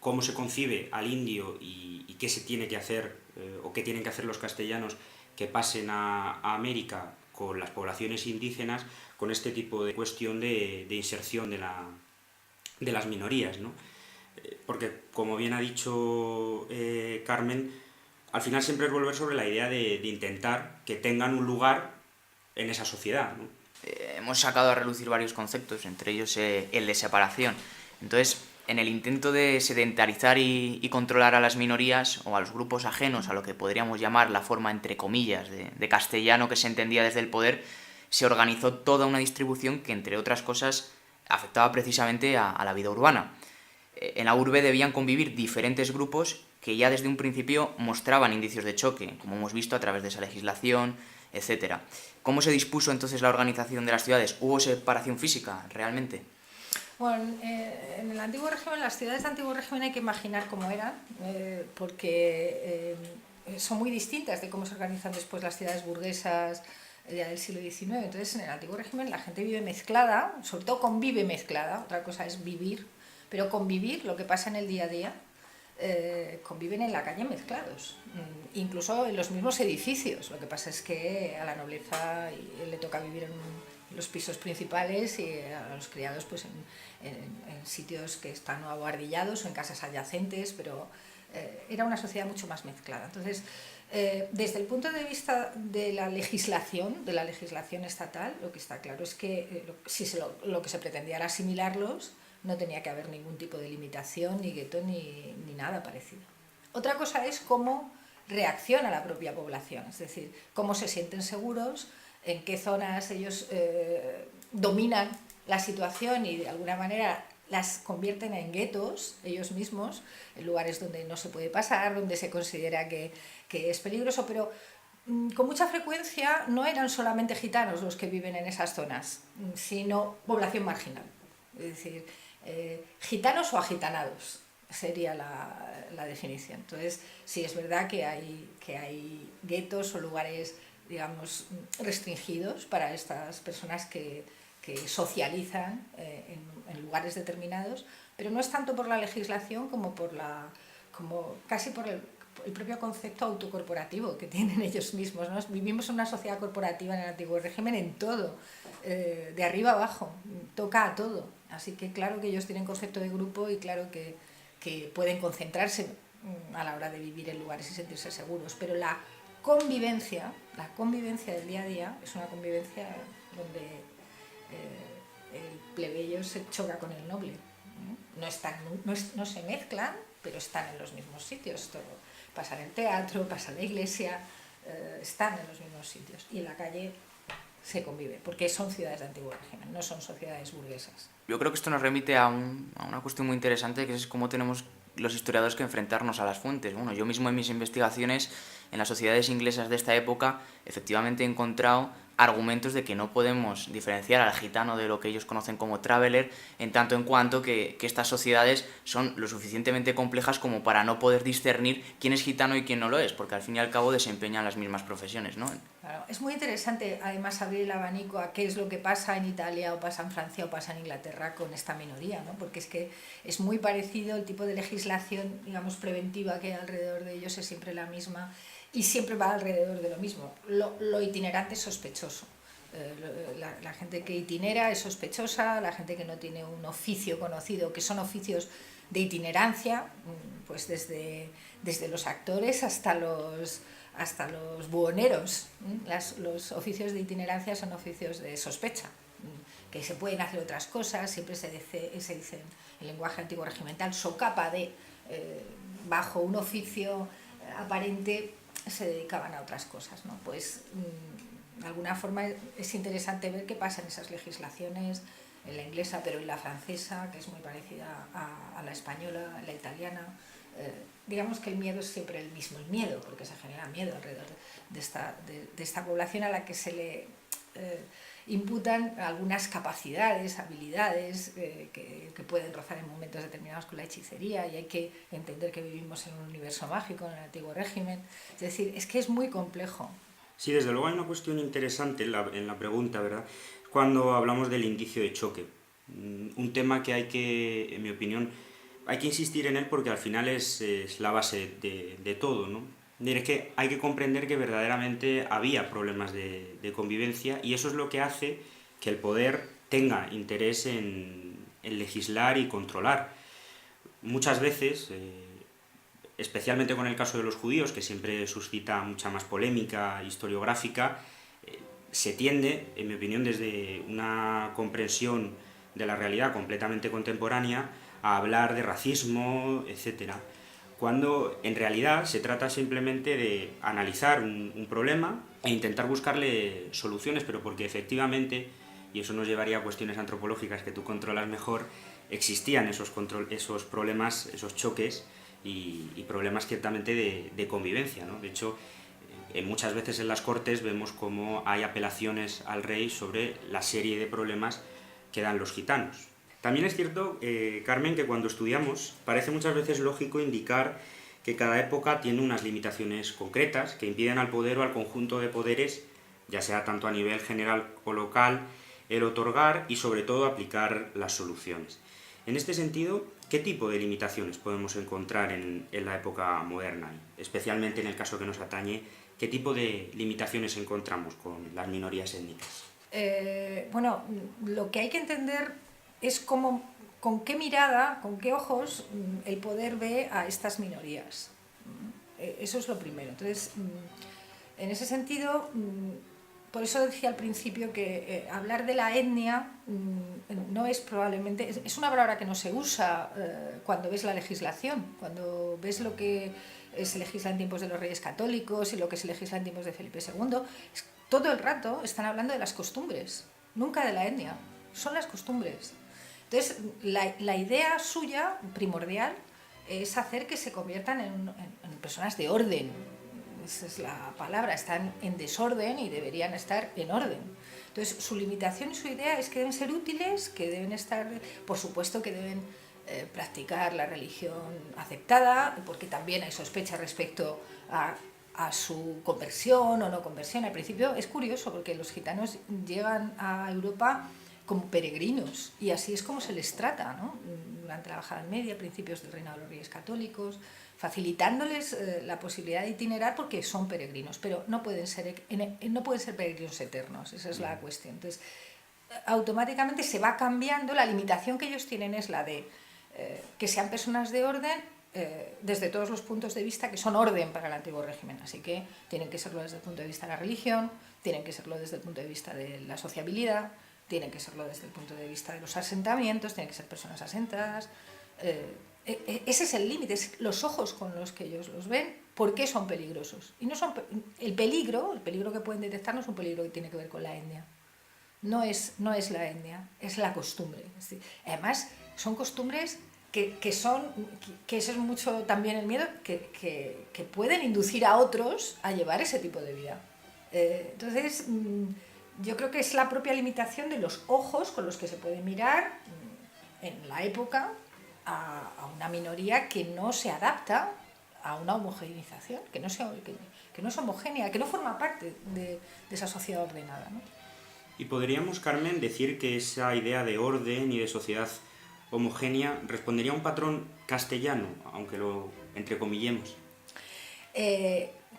cómo se concibe al indio y qué se tiene que hacer o qué tienen que hacer los castellanos que pasen a América con las poblaciones indígenas, con este tipo de cuestión de inserción de las minorías, ¿no? Porque, como bien ha dicho Carmen, al final siempre es volver sobre la idea de intentar que tengan un lugar en esa sociedad, ¿no? Hemos sacado a relucir varios conceptos, entre ellos el de separación. Entonces, en el intento de sedentarizar y controlar a las minorías o a los grupos ajenos a lo que podríamos llamar la forma, entre comillas, de castellano que se entendía desde el poder, se organizó toda una distribución que, entre otras cosas, afectaba precisamente a la vida urbana. En la urbe debían convivir diferentes grupos que ya desde un principio mostraban indicios de choque, como hemos visto a través de esa legislación, etc. ¿Cómo se dispuso entonces la organización de las ciudades? ¿Hubo separación física realmente? Bueno, en el antiguo régimen, las ciudades del antiguo régimen hay que imaginar cómo eran, porque son muy distintas de cómo se organizan después las ciudades burguesas ya del siglo XIX. Entonces, en el antiguo régimen la gente vive mezclada, sobre todo convive mezclada, otra cosa es vivir, pero convivir, lo que pasa en el día a día, conviven en la calle mezclados, incluso en los mismos edificios. Lo que pasa es que a la nobleza le toca vivir en los pisos principales y a los criados pues en sitios que están abuhardillados o en casas adyacentes, pero era una sociedad mucho más mezclada. Entonces, desde el punto de vista de la legislación estatal, lo que está claro es que lo que se pretendía era asimilarlos. No tenía que haber ningún tipo de limitación, ni gueto, ni nada parecido. Otra cosa es cómo reacción a la propia población, es decir, cómo se sienten seguros, en qué zonas ellos dominan la situación y de alguna manera las convierten en guetos ellos mismos, en lugares donde no se puede pasar, donde se considera que es peligroso, pero con mucha frecuencia no eran solamente gitanos los que viven en esas zonas, sino población marginal, es decir, gitanos o agitanados sería la definición. Entonces, sí es verdad que hay guetos o lugares, digamos, restringidos para estas personas que socializan en lugares determinados, pero no es tanto por la legislación como casi por el propio concepto autocorporativo que tienen ellos mismos, ¿no? Vivimos en una sociedad corporativa en el antiguo régimen en todo, de arriba abajo, toca a todo. Así que claro que ellos tienen concepto de grupo y claro que pueden concentrarse a la hora de vivir en lugares y sentirse seguros, pero la convivencia del día a día es una convivencia donde el plebeyo se choca con el noble. No se mezclan, pero están en los mismos sitios. Todo pasa en el teatro, pasa en la iglesia, están en los mismos sitios. Y en la calle se convive, porque son ciudades de antiguo régimen, no son sociedades burguesas. Yo creo que esto nos remite a una cuestión muy interesante, que es cómo tenemos los historiadores que enfrentarnos a las fuentes. Bueno, yo mismo en mis investigaciones en las sociedades inglesas de esta época efectivamente he encontrado argumentos de que no podemos diferenciar al gitano de lo que ellos conocen como traveler, en tanto en cuanto que estas sociedades son lo suficientemente complejas como para no poder discernir quién es gitano y quién no lo es, porque al fin y al cabo desempeñan las mismas profesiones, ¿no? Claro, es muy interesante además abrir el abanico a qué es lo que pasa en Italia o pasa en Francia o pasa en Inglaterra con esta minoría, ¿no? Porque es que es muy parecido, el tipo de legislación, digamos, preventiva que hay alrededor de ellos es siempre la misma y siempre va alrededor de lo mismo. Lo itinerante es sospechoso. La gente que itinera es sospechosa, la gente que no tiene un oficio conocido, que son oficios de itinerancia, pues desde los actores hasta los buhoneros. Los oficios de itinerancia son oficios de sospecha, que se pueden hacer otras cosas, siempre se dice en lenguaje antiguo regimental, socapa de, bajo un oficio aparente se dedicaban a otras cosas, ¿no? Pues de alguna forma es interesante ver qué pasa en esas legislaciones, en la inglesa, pero en la francesa, que es muy parecida a la española, en la italiana. Digamos que el miedo es siempre el mismo, el miedo, porque se genera miedo alrededor de esta población a la que se le imputan algunas capacidades, habilidades que pueden rozar en momentos determinados con la hechicería, y hay que entender que vivimos en un universo mágico, en el antiguo régimen. Es decir, es que es muy complejo. Sí, desde luego hay una cuestión interesante en la pregunta, ¿verdad? Cuando hablamos del indicio de choque. Un tema que hay que, en mi opinión, hay que insistir en él porque al final es la base de todo, ¿no? Es que hay que comprender que verdaderamente había problemas de convivencia y eso es lo que hace que el poder tenga interés en legislar y controlar. Muchas veces, especialmente con el caso de los judíos, que siempre suscita mucha más polémica historiográfica, se tiende, en mi opinión, desde una comprensión de la realidad completamente contemporánea, a hablar de racismo, etc., cuando en realidad se trata simplemente de analizar un problema e intentar buscarle soluciones, pero porque efectivamente, y eso nos llevaría a cuestiones antropológicas que tú controlas mejor, existían esos problemas, esos choques y problemas ciertamente de convivencia, ¿no? De hecho, muchas veces en las Cortes vemos cómo hay apelaciones al rey sobre la serie de problemas que dan los gitanos. También es cierto, Carmen, que cuando estudiamos parece muchas veces lógico indicar que cada época tiene unas limitaciones concretas que impiden al poder o al conjunto de poderes, ya sea tanto a nivel general o local, el otorgar y sobre todo aplicar las soluciones. En este sentido, ¿qué tipo de limitaciones podemos encontrar en la época moderna? Especialmente en el caso que nos atañe, ¿qué tipo de limitaciones encontramos con las minorías étnicas? Bueno, lo que hay que entender es con qué mirada, con qué ojos el poder ve a estas minorías. Eso es lo primero. Entonces, en ese sentido, por eso decía al principio que hablar de la etnia no es probablemente... Es una palabra que no se usa cuando ves la legislación, cuando ves lo que se legisla en tiempos de los Reyes Católicos y lo que se legisla en tiempos de Felipe II. Todo el rato están hablando de las costumbres, nunca de la etnia, son las costumbres. Entonces, la idea suya, primordial, es hacer que se conviertan en personas de orden. Esa es la palabra, están en desorden y deberían estar en orden. Entonces, su limitación y su idea es que deben ser útiles, que deben estar, por supuesto que deben practicar la religión aceptada, porque también hay sospechas respecto a su conversión o no conversión. Al principio es curioso porque los gitanos llegan a Europa como peregrinos y así es como se les trata, ¿no? Durante la Bajada Media, principios del reinado de los Reyes Católicos, facilitándoles la posibilidad de itinerar porque son peregrinos, pero no pueden ser peregrinos eternos, esa es la cuestión. Entonces, automáticamente se va cambiando, la limitación que ellos tienen es la de que sean personas de orden desde todos los puntos de vista que son orden para el antiguo régimen, así que tienen que serlo desde el punto de vista de la religión, tienen que serlo desde el punto de vista de la sociabilidad, tienen que serlo desde el punto de vista de los asentamientos, tienen que ser personas asentadas. Ese es el límite, es los ojos con los que ellos los ven, por qué son peligrosos. Y no son el peligro que pueden detectar no es un peligro que tiene que ver con la etnia. No es la etnia, es la costumbre. Es decir, además, son costumbres que eso es mucho también el miedo, que pueden inducir a otros a llevar ese tipo de vida. Entonces, yo creo que es la propia limitación de los ojos con los que se puede mirar en la época a una minoría que no se adapta a una homogeneización, que no es homogénea, que no forma parte de esa sociedad ordenada, ¿no? Y podríamos, Carmen, decir que esa idea de orden y de sociedad homogénea respondería a un patrón castellano, aunque lo entrecomillemos.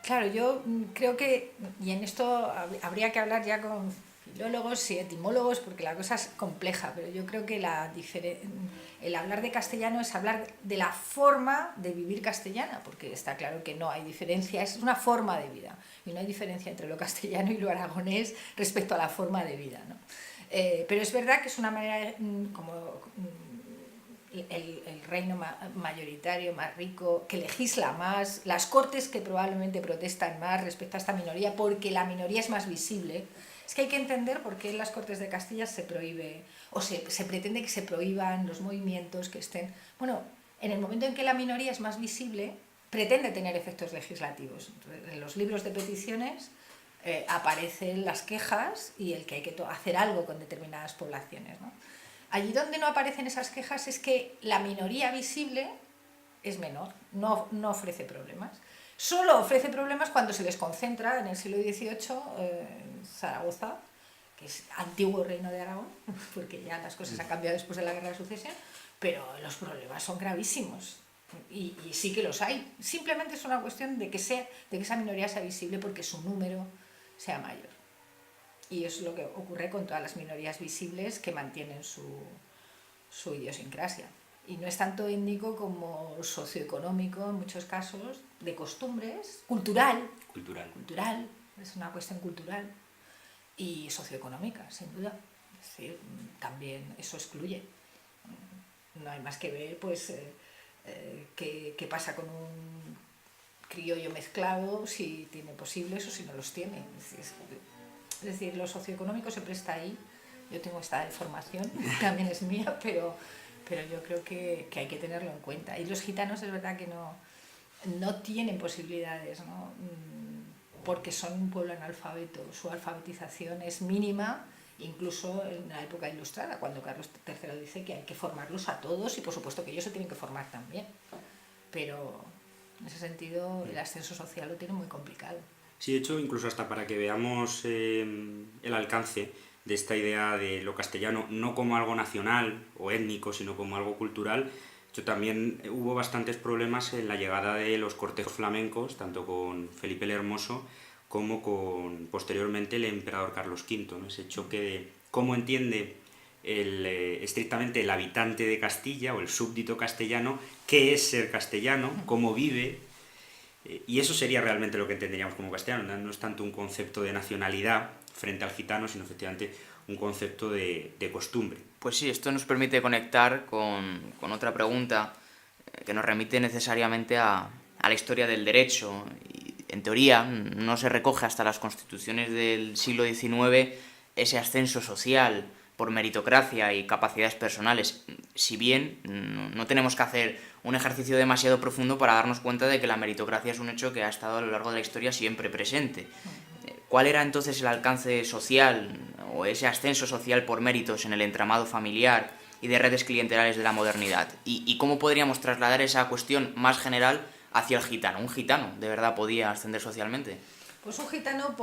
Claro, yo creo que, y en esto habría que hablar ya con filólogos y etimólogos porque la cosa es compleja, pero yo creo que el hablar de castellano es hablar de la forma de vivir castellana, porque está claro que no hay diferencia, es una forma de vida, y no hay diferencia entre lo castellano y lo aragonés respecto a la forma de vida, ¿no? Pero es verdad que es una manera como el reino mayoritario más rico, que legisla más, las cortes que probablemente protestan más respecto a esta minoría porque la minoría es más visible. Es que hay que entender por qué en las Cortes de Castilla se prohíbe, o se pretende que se prohíban los movimientos que estén... Bueno, en el momento en que la minoría es más visible, pretende tener efectos legislativos. Entonces, en los libros de peticiones aparecen las quejas y el que hay que hacer algo con determinadas poblaciones, ¿no? Allí donde no aparecen esas quejas es que la minoría visible es menor, no ofrece problemas. Solo ofrece problemas cuando se les concentra en el siglo XVIII en Zaragoza, que es antiguo reino de Aragón, porque ya las cosas han cambiado después de la Guerra de Sucesión, pero los problemas son gravísimos y sí que los hay. Simplemente es una cuestión de que esa minoría sea visible porque su número sea mayor. Y eso es lo que ocurre con todas las minorías visibles que mantienen su idiosincrasia. Y no es tanto étnico como socioeconómico en muchos casos, de costumbres, cultural, es una cuestión cultural y socioeconómica, sin duda. Es decir, también eso excluye. No hay más que ver pues, qué pasa con un criollo mezclado, si tiene posibles o si no los tiene. Es decir, lo socioeconómico se presta ahí. Yo tengo esta información, también es mía, pero yo creo que hay que tenerlo en cuenta. Y los gitanos es verdad que no tienen posibilidades, ¿no? Porque son un pueblo analfabeto. Su alfabetización es mínima, incluso en la época ilustrada, cuando Carlos III dice que hay que formarlos a todos y por supuesto que ellos se tienen que formar también. Pero en ese sentido el ascenso social lo tiene muy complicado. Sí, de hecho, incluso hasta para que veamos el alcance de esta idea de lo castellano, no como algo nacional o étnico, sino como algo cultural. De hecho, también hubo bastantes problemas en la llegada de los cortejos flamencos, tanto con Felipe el Hermoso como con, posteriormente, el emperador Carlos V, ¿no? Ese choque de cómo entiende estrictamente el habitante de Castilla o el súbdito castellano, qué es ser castellano, cómo vive, Y eso sería realmente lo que entenderíamos como castellano. No es tanto un concepto de nacionalidad frente al gitano, sino efectivamente un concepto de costumbre. Pues sí, esto nos permite conectar con otra pregunta que nos remite necesariamente a la historia del derecho. Y, en teoría, no se recoge hasta las constituciones del siglo XIX ese ascenso social por meritocracia y capacidades personales, si bien no tenemos que hacer un ejercicio demasiado profundo para darnos cuenta de que la meritocracia es un hecho que ha estado a lo largo de la historia siempre presente. ¿Cuál era entonces el alcance social o ese ascenso social por méritos en el entramado familiar y de redes clientelares de la modernidad? ¿Y cómo podríamos trasladar esa cuestión más general hacia el gitano? ¿Un gitano de verdad podía ascender socialmente? Pues un gitano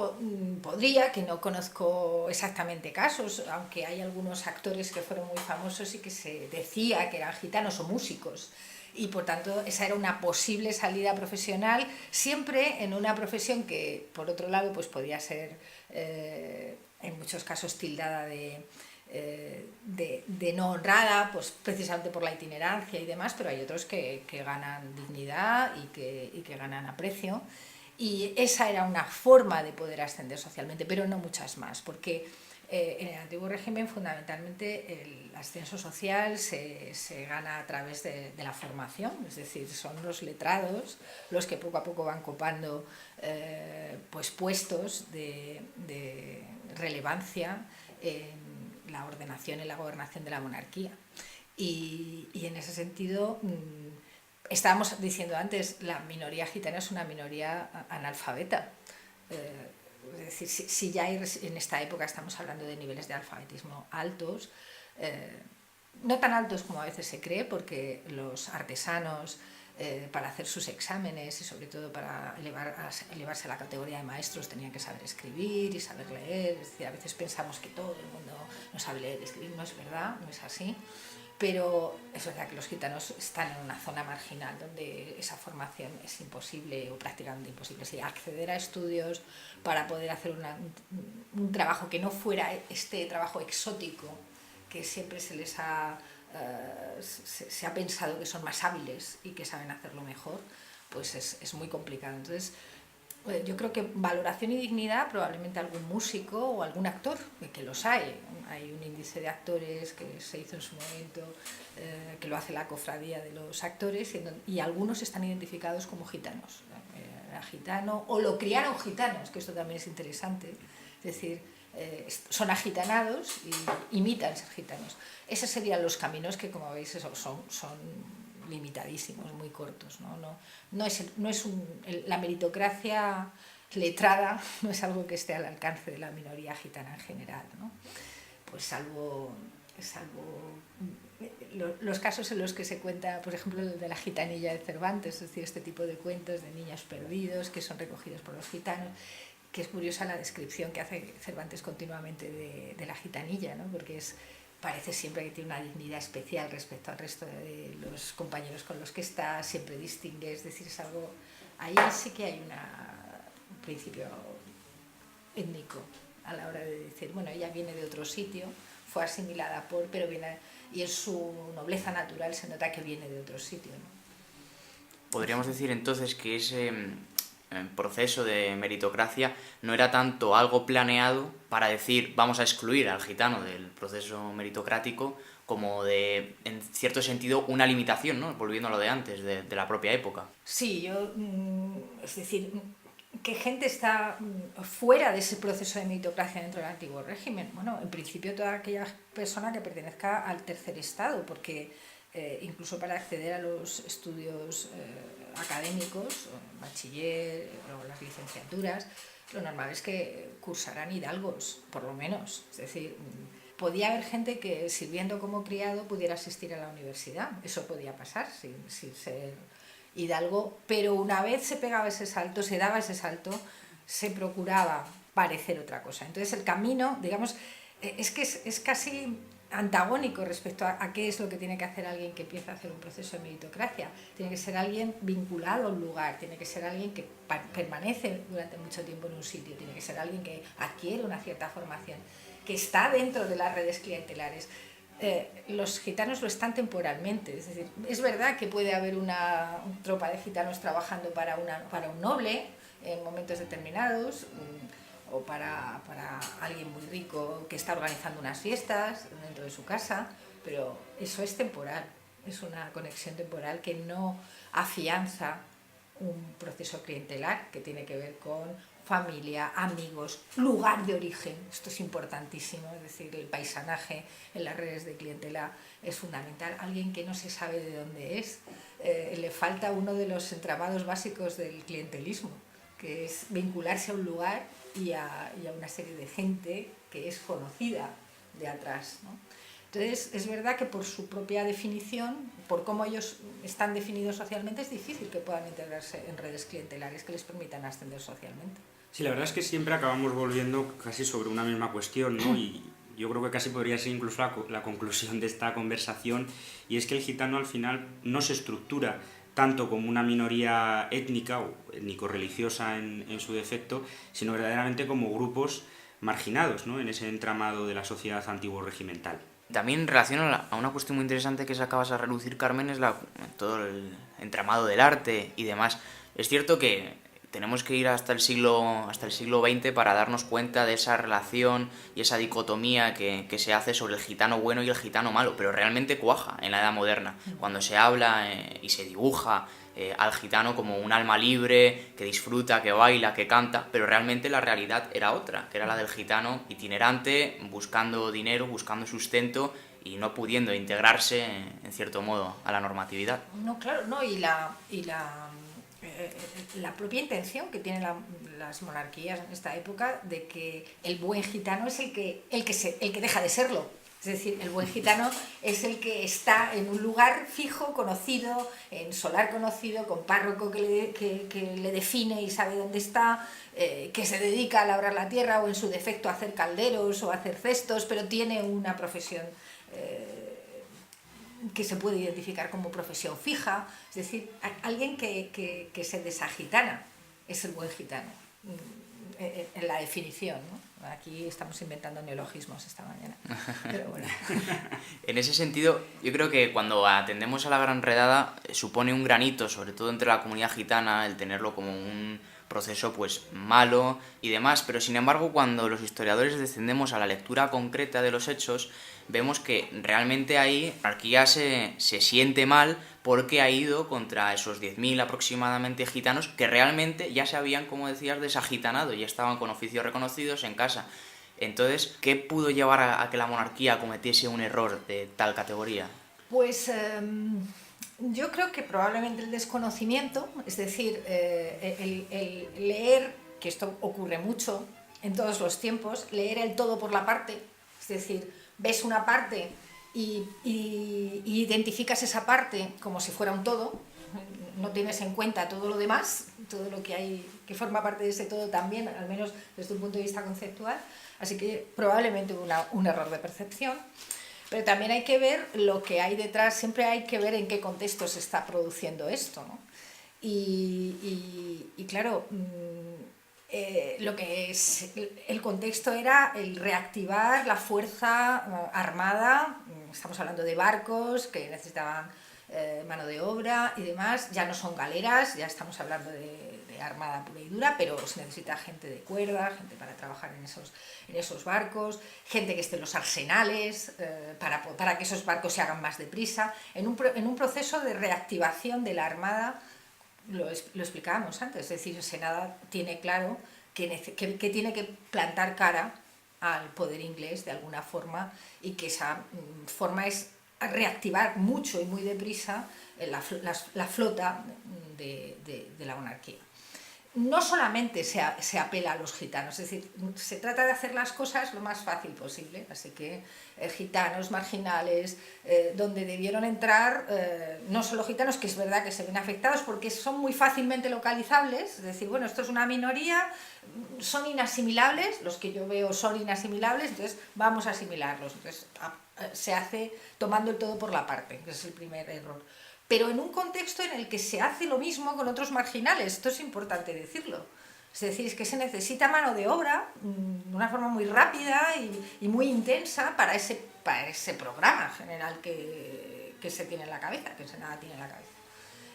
podría, que no conozco exactamente casos, aunque hay algunos actores que fueron muy famosos y que se decía que eran gitanos o músicos. Y por tanto esa era una posible salida profesional, siempre en una profesión que por otro lado pues podía ser en muchos casos tildada de no honrada, pues precisamente por la itinerancia y demás, pero hay otros que ganan dignidad y que ganan aprecio. Y esa era una forma de poder ascender socialmente, pero no muchas más, porque en el antiguo régimen fundamentalmente el ascenso social se gana a través de la formación, es decir, son los letrados los que poco a poco van copando pues puestos de relevancia en la ordenación y la gobernación de la monarquía. Y en ese sentido, estábamos diciendo antes, la minoría gitana es una minoría analfabeta. Es decir, si ya en esta época estamos hablando de niveles de alfabetismo altos, no tan altos como a veces se cree, porque los artesanos, para hacer sus exámenes y sobre todo para elevarse a la categoría de maestros, tenían que saber escribir y saber leer. Es decir, a veces pensamos que todo el mundo no sabe leer y escribir, no es verdad, no es así. Pero es verdad que los gitanos están en una zona marginal donde esa formación es imposible o prácticamente imposible. Sí, acceder a estudios para poder hacer un trabajo que no fuera este trabajo exótico que siempre se les se ha pensado que son más hábiles y que saben hacerlo mejor, pues es muy complicado. Entonces, yo creo que valoración y dignidad, probablemente algún músico o algún actor, que los hay. Hay un índice de actores que se hizo en su momento, que lo hace la cofradía de los actores, y algunos están identificados como gitanos. Era gitano, o lo criaron gitanos, que esto también es interesante. Es decir, son agitanados y imitan ser gitanos. Esos serían los caminos que, como veis, son limitadísimos, muy cortos. La meritocracia letrada no es algo que esté al alcance de la minoría gitana en general, ¿no? Pues salvo los casos en los que se cuenta, por ejemplo, el de la gitanilla de Cervantes, es decir, este tipo de cuentos de niños perdidos que son recogidos por los gitanos, que es curiosa la descripción que hace Cervantes continuamente de la gitanilla, ¿no? Porque parece siempre que tiene una dignidad especial respecto al resto de los compañeros con los que está, siempre distingue, es decir, es algo, ahí sí que hay un principio étnico a la hora de decir, bueno, ella viene de otro sitio, fue asimilada pero viene, y en su nobleza natural se nota que viene de otro sitio, ¿no? Podríamos decir entonces que ese proceso de meritocracia no era tanto algo planeado para decir vamos a excluir al gitano del proceso meritocrático, como en cierto sentido, una limitación, ¿no? Volviendo a lo de antes, de la propia época. Sí, es decir, ¿qué gente está fuera de ese proceso de meritocracia dentro del antiguo régimen? Bueno, en principio toda aquella persona que pertenezca al tercer estado, porque incluso para acceder a los estudios académicos, bachiller o las licenciaturas, lo normal es que cursaran hidalgos, por lo menos. Es decir, podía haber gente que sirviendo como criado pudiera asistir a la universidad, eso podía pasar sin ser hidalgo, pero una vez se pegaba ese salto, se daba ese salto, se procuraba parecer otra cosa. Entonces el camino, digamos, es que es casi antagónico respecto a qué es lo que tiene que hacer alguien que empieza a hacer un proceso de meritocracia. Tiene que ser alguien vinculado a un lugar, tiene que ser alguien que permanece durante mucho tiempo en un sitio, tiene que ser alguien que adquiere una cierta formación, que está dentro de las redes clientelares. los gitanos lo están temporalmente. Es decir, es verdad que puede haber una tropa de gitanos trabajando para un noble en momentos determinados, o para alguien muy rico que está organizando unas fiestas dentro de su casa, pero eso es temporal, es una conexión temporal que no afianza un proceso clientelar que tiene que ver con familia, amigos, lugar de origen. Esto es importantísimo, es decir, el paisanaje en las redes de clientela es fundamental. Alguien que no se sabe de dónde es, le falta uno de los entramados básicos del clientelismo, que es vincularse a un lugar y a una serie de gente que es conocida de atrás, ¿no? Entonces, es verdad que por su propia definición, por cómo ellos están definidos socialmente, es difícil que puedan integrarse en redes clientelares que les permitan ascender socialmente. Sí, la verdad es que siempre acabamos volviendo casi sobre una misma cuestión, ¿no? Y yo creo que casi podría ser incluso la conclusión de esta conversación, y es que el gitano al final no se estructura tanto como una minoría étnica o étnico-religiosa en su defecto, sino verdaderamente como grupos marginados, ¿no?, en ese entramado de la sociedad antiguo regimental. También en relación a una cuestión muy interesante que sacabas a relucir, Carmen, es todo el entramado del arte y demás. Es cierto que tenemos que ir hasta el siglo XX para darnos cuenta de esa relación y esa dicotomía que se hace sobre el gitano bueno y el gitano malo, pero realmente cuaja en la Edad Moderna, cuando se habla y se dibuja al gitano como un alma libre, que disfruta, que baila, que canta, pero realmente la realidad era otra, que era la del gitano itinerante, buscando dinero, buscando sustento y no pudiendo integrarse, en cierto modo, a la normatividad. No, claro, no, y la propia intención que tienen las monarquías en esta época de que el buen gitano es el que deja de serlo. Es decir, el buen gitano es el que está en un lugar fijo, conocido, en solar conocido, con párroco que le define y sabe dónde está, que se dedica a labrar la tierra o en su defecto a hacer calderos o a hacer cestos, pero tiene una profesión que se puede identificar como profesión fija. Es decir, alguien que se desagitana es el buen gitano, en la definición, ¿no? Aquí estamos inventando neologismos esta mañana, pero bueno. En ese sentido, yo creo que cuando atendemos a la Gran Redada supone un granito, sobre todo entre la comunidad gitana, el tenerlo como un proceso pues malo y demás, pero sin embargo cuando los historiadores descendemos a la lectura concreta de los hechos, vemos que realmente ahí la monarquía se siente mal porque ha ido contra esos 10.000 aproximadamente gitanos que realmente ya se habían, como decías, desagitanado, ya estaban con oficios reconocidos en casa. Entonces, ¿qué pudo llevar a que la monarquía cometiese un error de tal categoría? Pues yo creo que probablemente el desconocimiento, es decir, el leer, que esto ocurre mucho en todos los tiempos, leer el todo por la parte, es decir, ves una parte y identificas esa parte como si fuera un todo, no tienes en cuenta todo lo demás, todo lo que hay que forma parte de ese todo también, al menos desde un punto de vista conceptual, así que probablemente hubo un error de percepción. Pero también hay que ver lo que hay detrás, siempre hay que ver en qué contexto se está produciendo esto, ¿no? Y claro, lo que es el contexto era el reactivar la fuerza armada. Estamos hablando de barcos que necesitaban mano de obra y demás, ya no son galeras, ya estamos hablando de armada pura y dura, pero se necesita gente de cuerda, gente para trabajar en esos barcos, gente que esté en los arsenales, para que esos barcos se hagan más deprisa, en un proceso de reactivación de la armada. Lo explicábamos antes, es decir, el Senado tiene claro que tiene que plantar cara al poder inglés de alguna forma, y que esa forma es reactivar mucho y muy deprisa la flota de la monarquía. No solamente se apela a los gitanos, es decir, se trata de hacer las cosas lo más fácil posible, así que gitanos, marginales, donde debieron entrar, no solo gitanos, que es verdad que se ven afectados porque son muy fácilmente localizables, es decir, bueno, esto es una minoría, son inasimilables, los que yo veo son inasimilables, entonces vamos a asimilarlos. Entonces se hace tomando el todo por la parte, que es el primer error. Pero en un contexto en el que se hace lo mismo con otros marginales, esto es importante decirlo. Es decir, es que se necesita mano de obra de una forma muy rápida y muy intensa para ese programa general que se tiene en la cabeza, que se nada tiene en la cabeza.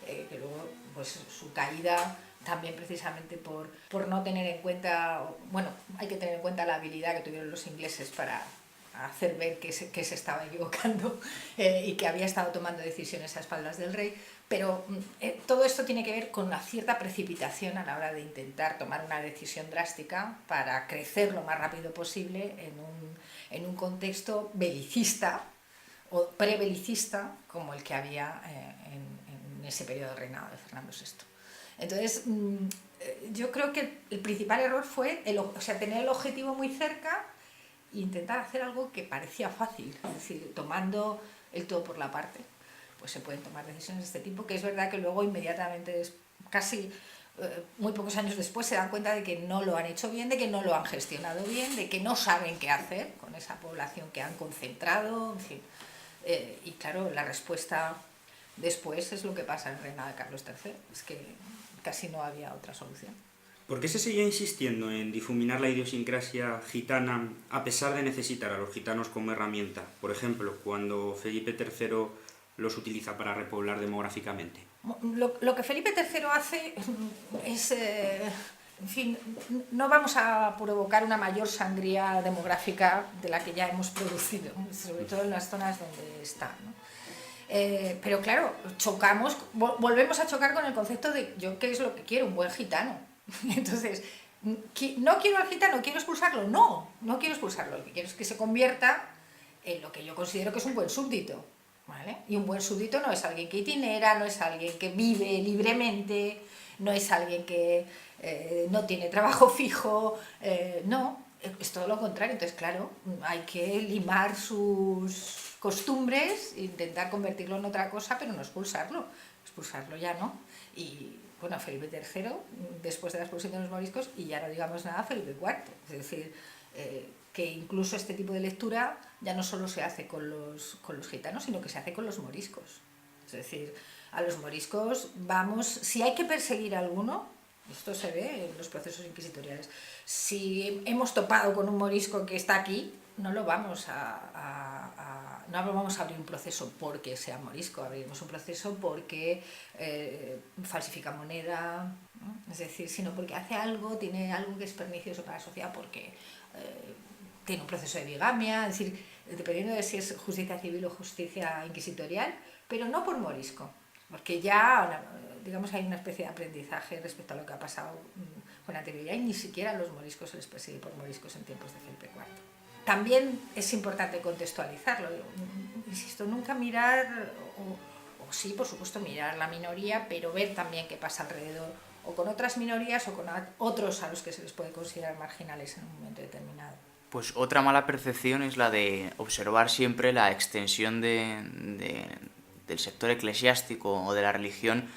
Que luego, pues su caída también precisamente por no tener en cuenta, bueno, hay que tener en cuenta la habilidad que tuvieron los ingleses para hacer ver que se estaba equivocando y que había estado tomando decisiones a espaldas del rey, pero todo esto tiene que ver con una cierta precipitación a la hora de intentar tomar una decisión drástica para crecer lo más rápido posible en un contexto belicista o prebelicista como el que había en ese periodo de reinado de Fernando VI. Entonces, yo creo que el principal error fue tener el objetivo muy cerca e intentar hacer algo que parecía fácil, es decir, tomando el todo por la parte, pues se pueden tomar decisiones de este tipo, que es verdad que luego inmediatamente, casi muy pocos años después, se dan cuenta de que no lo han hecho bien, de que no lo han gestionado bien, de que no saben qué hacer con esa población que han concentrado, en fin. Y claro, la respuesta después es lo que pasa en el reinado de Carlos III, es que casi no había otra solución. ¿Por qué se seguía insistiendo en difuminar la idiosincrasia gitana a pesar de necesitar a los gitanos como herramienta? Por ejemplo, cuando Felipe III los utiliza para repoblar demográficamente. Lo que Felipe III hace es, en fin, no vamos a provocar una mayor sangría demográfica de la que ya hemos producido, sobre todo en las zonas donde está, ¿no? Pero claro, volvemos a chocar con el concepto de yo qué es lo que quiero, un buen gitano. Entonces, no quiero al gitano, quiero expulsarlo. No quiero expulsarlo, lo que quiero es que se convierta en lo que yo considero que es un buen súbdito, ¿vale? Y un buen súbdito no es alguien que itinera, no es alguien que vive libremente, no es alguien que no tiene trabajo fijo, no, es todo lo contrario. Entonces, claro, hay que limar sus costumbres, intentar convertirlo en otra cosa, pero no expulsarlo ya no. Y bueno, Felipe III, después de la expulsión de los moriscos, y ya no digamos nada, Felipe IV. Es decir, que incluso este tipo de lectura ya no solo se hace con los gitanos, sino que se hace con los moriscos. Es decir, a los moriscos vamos, si hay que perseguir a alguno, esto se ve en los procesos inquisitoriales, si hemos topado con un morisco que está aquí, no vamos a abrir un proceso porque sea morisco, abrimos un proceso porque falsifica moneda, ¿no? Es decir, sino porque hace algo, tiene algo que es pernicioso para la sociedad, porque tiene un proceso de bigamia, es decir, dependiendo de si es justicia civil o justicia inquisitorial, pero no por morisco, porque ya, digamos, hay una especie de aprendizaje respecto a lo que ha pasado con anterioridad, y ni siquiera a los moriscos se les persigue por moriscos en tiempos de Felipe IV. También es importante contextualizarlo, insisto, nunca mirar, o sí, por supuesto, mirar la minoría, pero ver también qué pasa alrededor, o con otras minorías o con otros a los que se les puede considerar marginales en un momento determinado. Pues otra mala percepción es la de observar siempre la extensión del sector eclesiástico o de la religión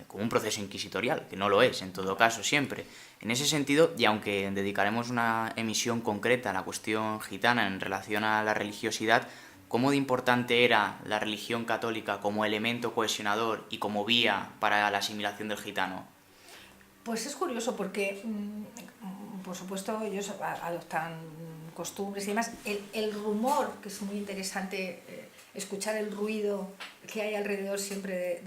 como un proceso inquisitorial, que no lo es, en todo caso, siempre. En ese sentido, y aunque dedicaremos una emisión concreta a la cuestión gitana en relación a la religiosidad, ¿cómo de importante era la religión católica como elemento cohesionador y como vía para la asimilación del gitano? Pues es curioso porque, por supuesto, ellos adoptan costumbres y demás. El rumor, que es muy interesante, escuchar el ruido que hay alrededor siempre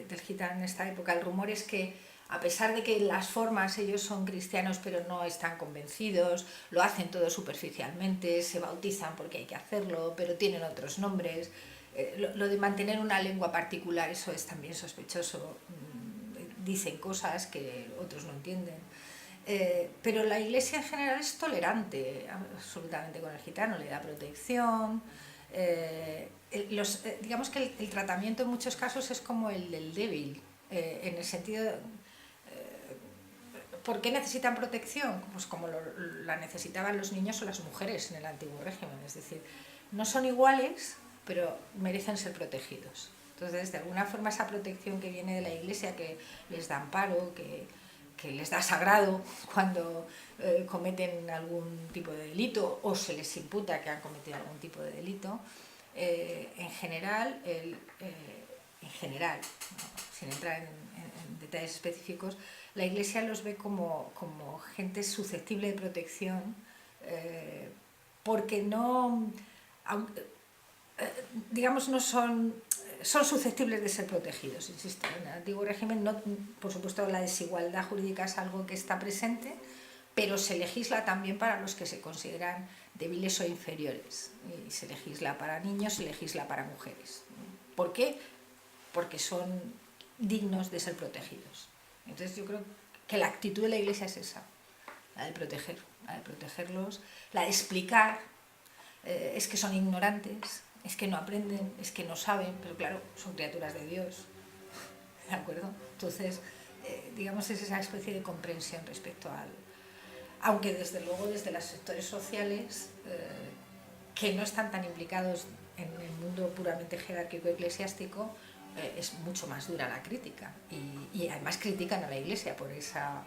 del gitano en esta época. El rumor es que, a pesar de que las formas ellos son cristianos pero no están convencidos, lo hacen todo superficialmente, se bautizan porque hay que hacerlo, pero tienen otros nombres. Lo de mantener una lengua particular, eso es también sospechoso. Dicen cosas que otros no entienden. Pero la Iglesia en general es tolerante absolutamente con el gitano, le da protección. Digamos que el tratamiento en muchos casos es como el del débil, en el sentido ¿por qué necesitan protección? Pues como la necesitaban los niños o las mujeres en el antiguo régimen, es decir, no son iguales, pero merecen ser protegidos. Entonces, de alguna forma, esa protección que viene de la Iglesia, que les da amparo, que les da sagrado cuando cometen algún tipo de delito o se les imputa que han cometido algún tipo de delito, en general, ¿no? Sin entrar en detalles específicos, la Iglesia los ve como gente susceptible de protección, porque no, digamos, no son susceptibles de ser protegidos, insisto. En el antiguo régimen, no, por supuesto, la desigualdad jurídica es algo que está presente, pero se legisla también para los que se consideran débiles o inferiores. Y se legisla para niños, se legisla para mujeres. ¿Por qué? Porque son dignos de ser protegidos. Entonces yo creo que la actitud de la Iglesia es esa, la de protegerlos, la de explicar, es que son ignorantes, es que no aprenden, es que no saben, pero claro, son criaturas de Dios, ¿de acuerdo? Entonces, digamos, es esa especie de comprensión respecto al... Aunque desde luego desde los sectores sociales, que no están tan implicados en el mundo puramente jerárquico eclesiástico, es mucho más dura la crítica, y además critican a la Iglesia por esa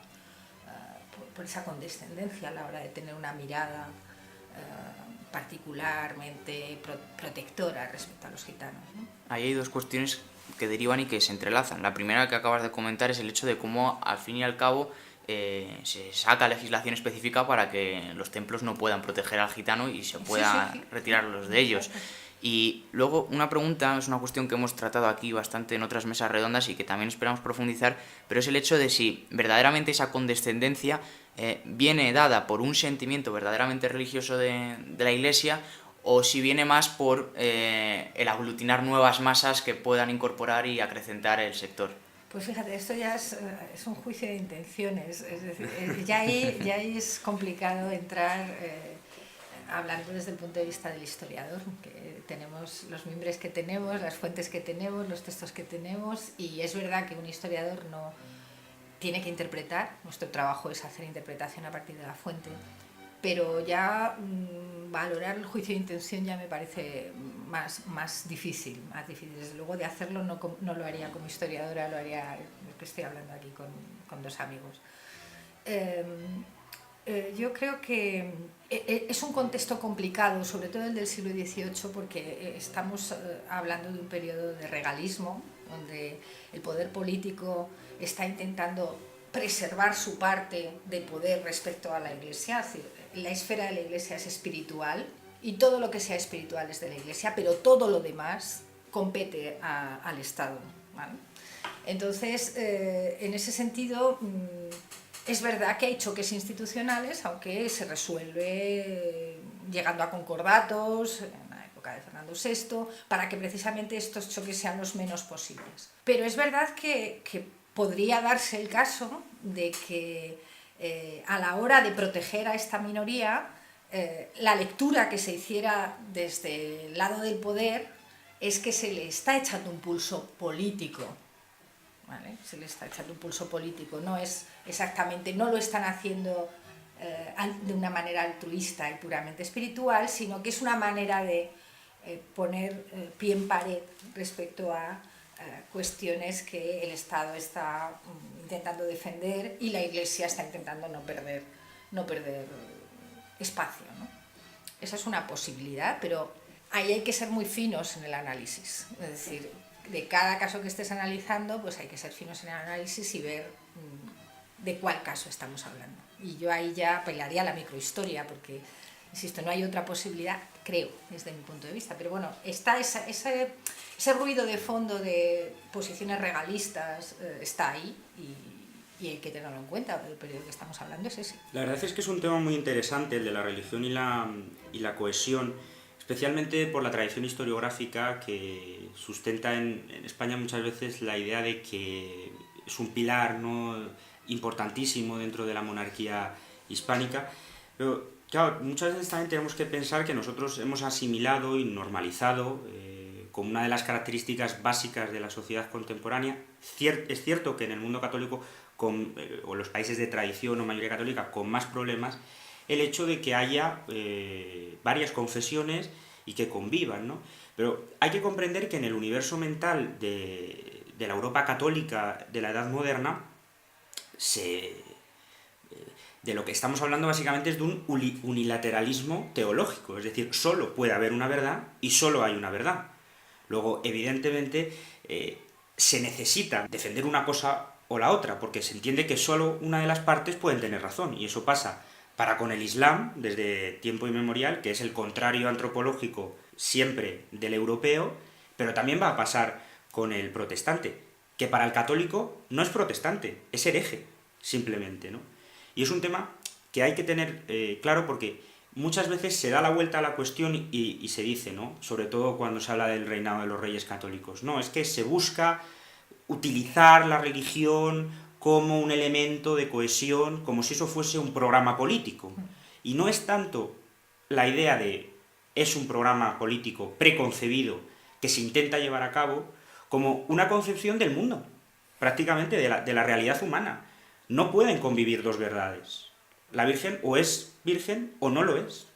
condescendencia a la hora de tener una mirada particularmente protectora respecto a los gitanos, ¿no? Ahí hay dos cuestiones que derivan y que se entrelazan. La primera que acabas de comentar es el hecho de cómo al fin y al cabo se saca legislación específica para que los templos no puedan proteger al gitano y se pueda retirarlos de ellos. Y luego una pregunta, es una cuestión que hemos tratado aquí bastante en otras mesas redondas y que también esperamos profundizar, pero es el hecho de si verdaderamente esa condescendencia viene dada por un sentimiento verdaderamente religioso de la Iglesia, o si viene más por el aglutinar nuevas masas que puedan incorporar y acrecentar el sector. Pues fíjate, esto ya es un juicio de intenciones, es decir, ya ahí es complicado entrar hablando desde el punto de vista del historiador, que tenemos los mimbres que tenemos, las fuentes que tenemos, los textos que tenemos, y es verdad que un historiador no tiene que interpretar, nuestro trabajo es hacer interpretación a partir de la fuente, pero ya valorar el juicio de intención ya me parece más difícil, desde luego de hacerlo no lo haría como historiadora, lo haría, que estoy hablando aquí con dos amigos. Yo creo que es un contexto complicado, sobre todo el del siglo XVIII, porque estamos hablando de un periodo de regalismo, donde el poder político está intentando preservar su parte de poder respecto a la Iglesia. Es decir, la esfera de la Iglesia es espiritual y todo lo que sea espiritual es de la Iglesia, pero todo lo demás compete al Estado, ¿vale? Entonces, en ese sentido, es verdad que hay choques institucionales, aunque se resuelve llegando a concordatos en la época de Fernando VI, para que precisamente estos choques sean los menos posibles. Pero es verdad que podría darse el caso de que a la hora de proteger a esta minoría, la lectura que se hiciera desde el lado del poder es que se le está echando un pulso político, ¿vale? Se le está echando un pulso político, no es exactamente, no lo están haciendo de una manera altruista y puramente espiritual, sino que es una manera de poner pie en pared respecto a cuestiones que el Estado está intentando defender y la Iglesia está intentando no perder espacio, ¿no? Esa es una posibilidad, pero ahí hay que ser muy finos en el análisis. Es decir, de cada caso que estés analizando, pues hay que ser finos en el análisis y ver de cuál caso estamos hablando. Y yo ahí ya apelaría a la microhistoria, porque, insisto, no hay otra posibilidad, creo, desde mi punto de vista. Pero bueno, está ese ruido de fondo de posiciones regalistas, está ahí y hay que tenerlo en cuenta. El periodo que estamos hablando es ese. La verdad es que es un tema muy interesante, el de la religión y la cohesión, especialmente por la tradición historiográfica que sustenta en España muchas veces la idea de que es un pilar, ¿no?, importantísimo dentro de la monarquía hispánica. Pero claro, muchas veces también tenemos que pensar que nosotros hemos asimilado y normalizado como una de las características básicas de la sociedad contemporánea. Es cierto que en el mundo católico, o los países de tradición o mayoría católica con más problemas, el hecho de que haya varias confesiones y que convivan, ¿no? Pero hay que comprender que en el universo mental de la Europa católica de la Edad Moderna, de lo que estamos hablando básicamente es de un unilateralismo teológico, es decir, solo puede haber una verdad y solo hay una verdad. Luego, evidentemente, se necesita defender una cosa o la otra, porque se entiende que solo una de las partes pueden tener razón, y eso pasa para con el Islam desde tiempo inmemorial, que es el contrario antropológico siempre del europeo, pero también va a pasar con el protestante, que para el católico no es protestante, es hereje, simplemente, ¿no? Y es un tema que hay que tener claro porque muchas veces se da la vuelta a la cuestión y se dice, ¿no? Sobre todo cuando se habla del reinado de los reyes católicos, no, es que se busca utilizar la religión como un elemento de cohesión, como si eso fuese un programa político. Y no es tanto la idea de es un programa político preconcebido que se intenta llevar a cabo, como una concepción del mundo, prácticamente de la realidad humana. No pueden convivir dos verdades. La Virgen o es virgen o no lo es.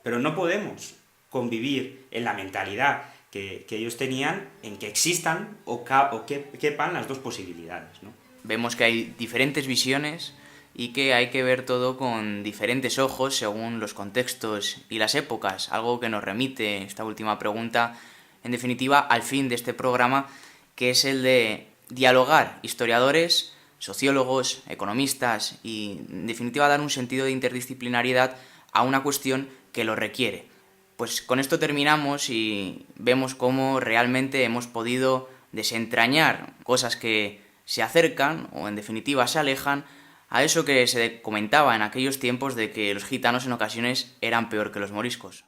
Pero no podemos convivir en la mentalidad que ellos tenían, en que existan o quepan las dos posibilidades, ¿no? Vemos que hay diferentes visiones y que hay que ver todo con diferentes ojos según los contextos y las épocas, algo que nos remite esta última pregunta, en definitiva, al fin de este programa, que es el de dialogar historiadores, sociólogos, economistas y, en definitiva, dar un sentido de interdisciplinariedad a una cuestión que lo requiere. Pues con esto terminamos y vemos cómo realmente hemos podido desentrañar cosas que se acercan o en definitiva se alejan a eso que se comentaba en aquellos tiempos de que los gitanos en ocasiones eran peor que los moriscos.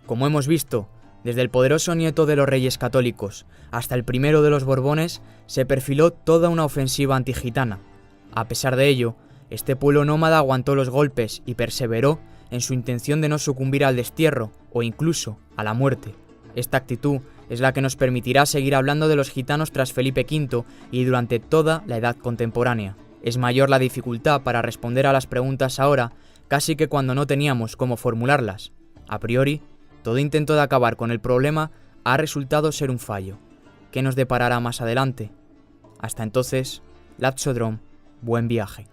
Como hemos visto, desde el poderoso nieto de los reyes católicos hasta el primero de los Borbones, se perfiló toda una ofensiva antigitana. A pesar de ello, este pueblo nómada aguantó los golpes y perseveró en su intención de no sucumbir al destierro o incluso a la muerte. Esta actitud es la que nos permitirá seguir hablando de los gitanos tras Felipe V y durante toda la Edad Contemporánea. Es mayor la dificultad para responder a las preguntas ahora, casi que cuando no teníamos cómo formularlas. A priori, todo intento de acabar con el problema ha resultado ser un fallo. ¿Qué nos deparará más adelante? Hasta entonces, Lapsodrom, buen viaje.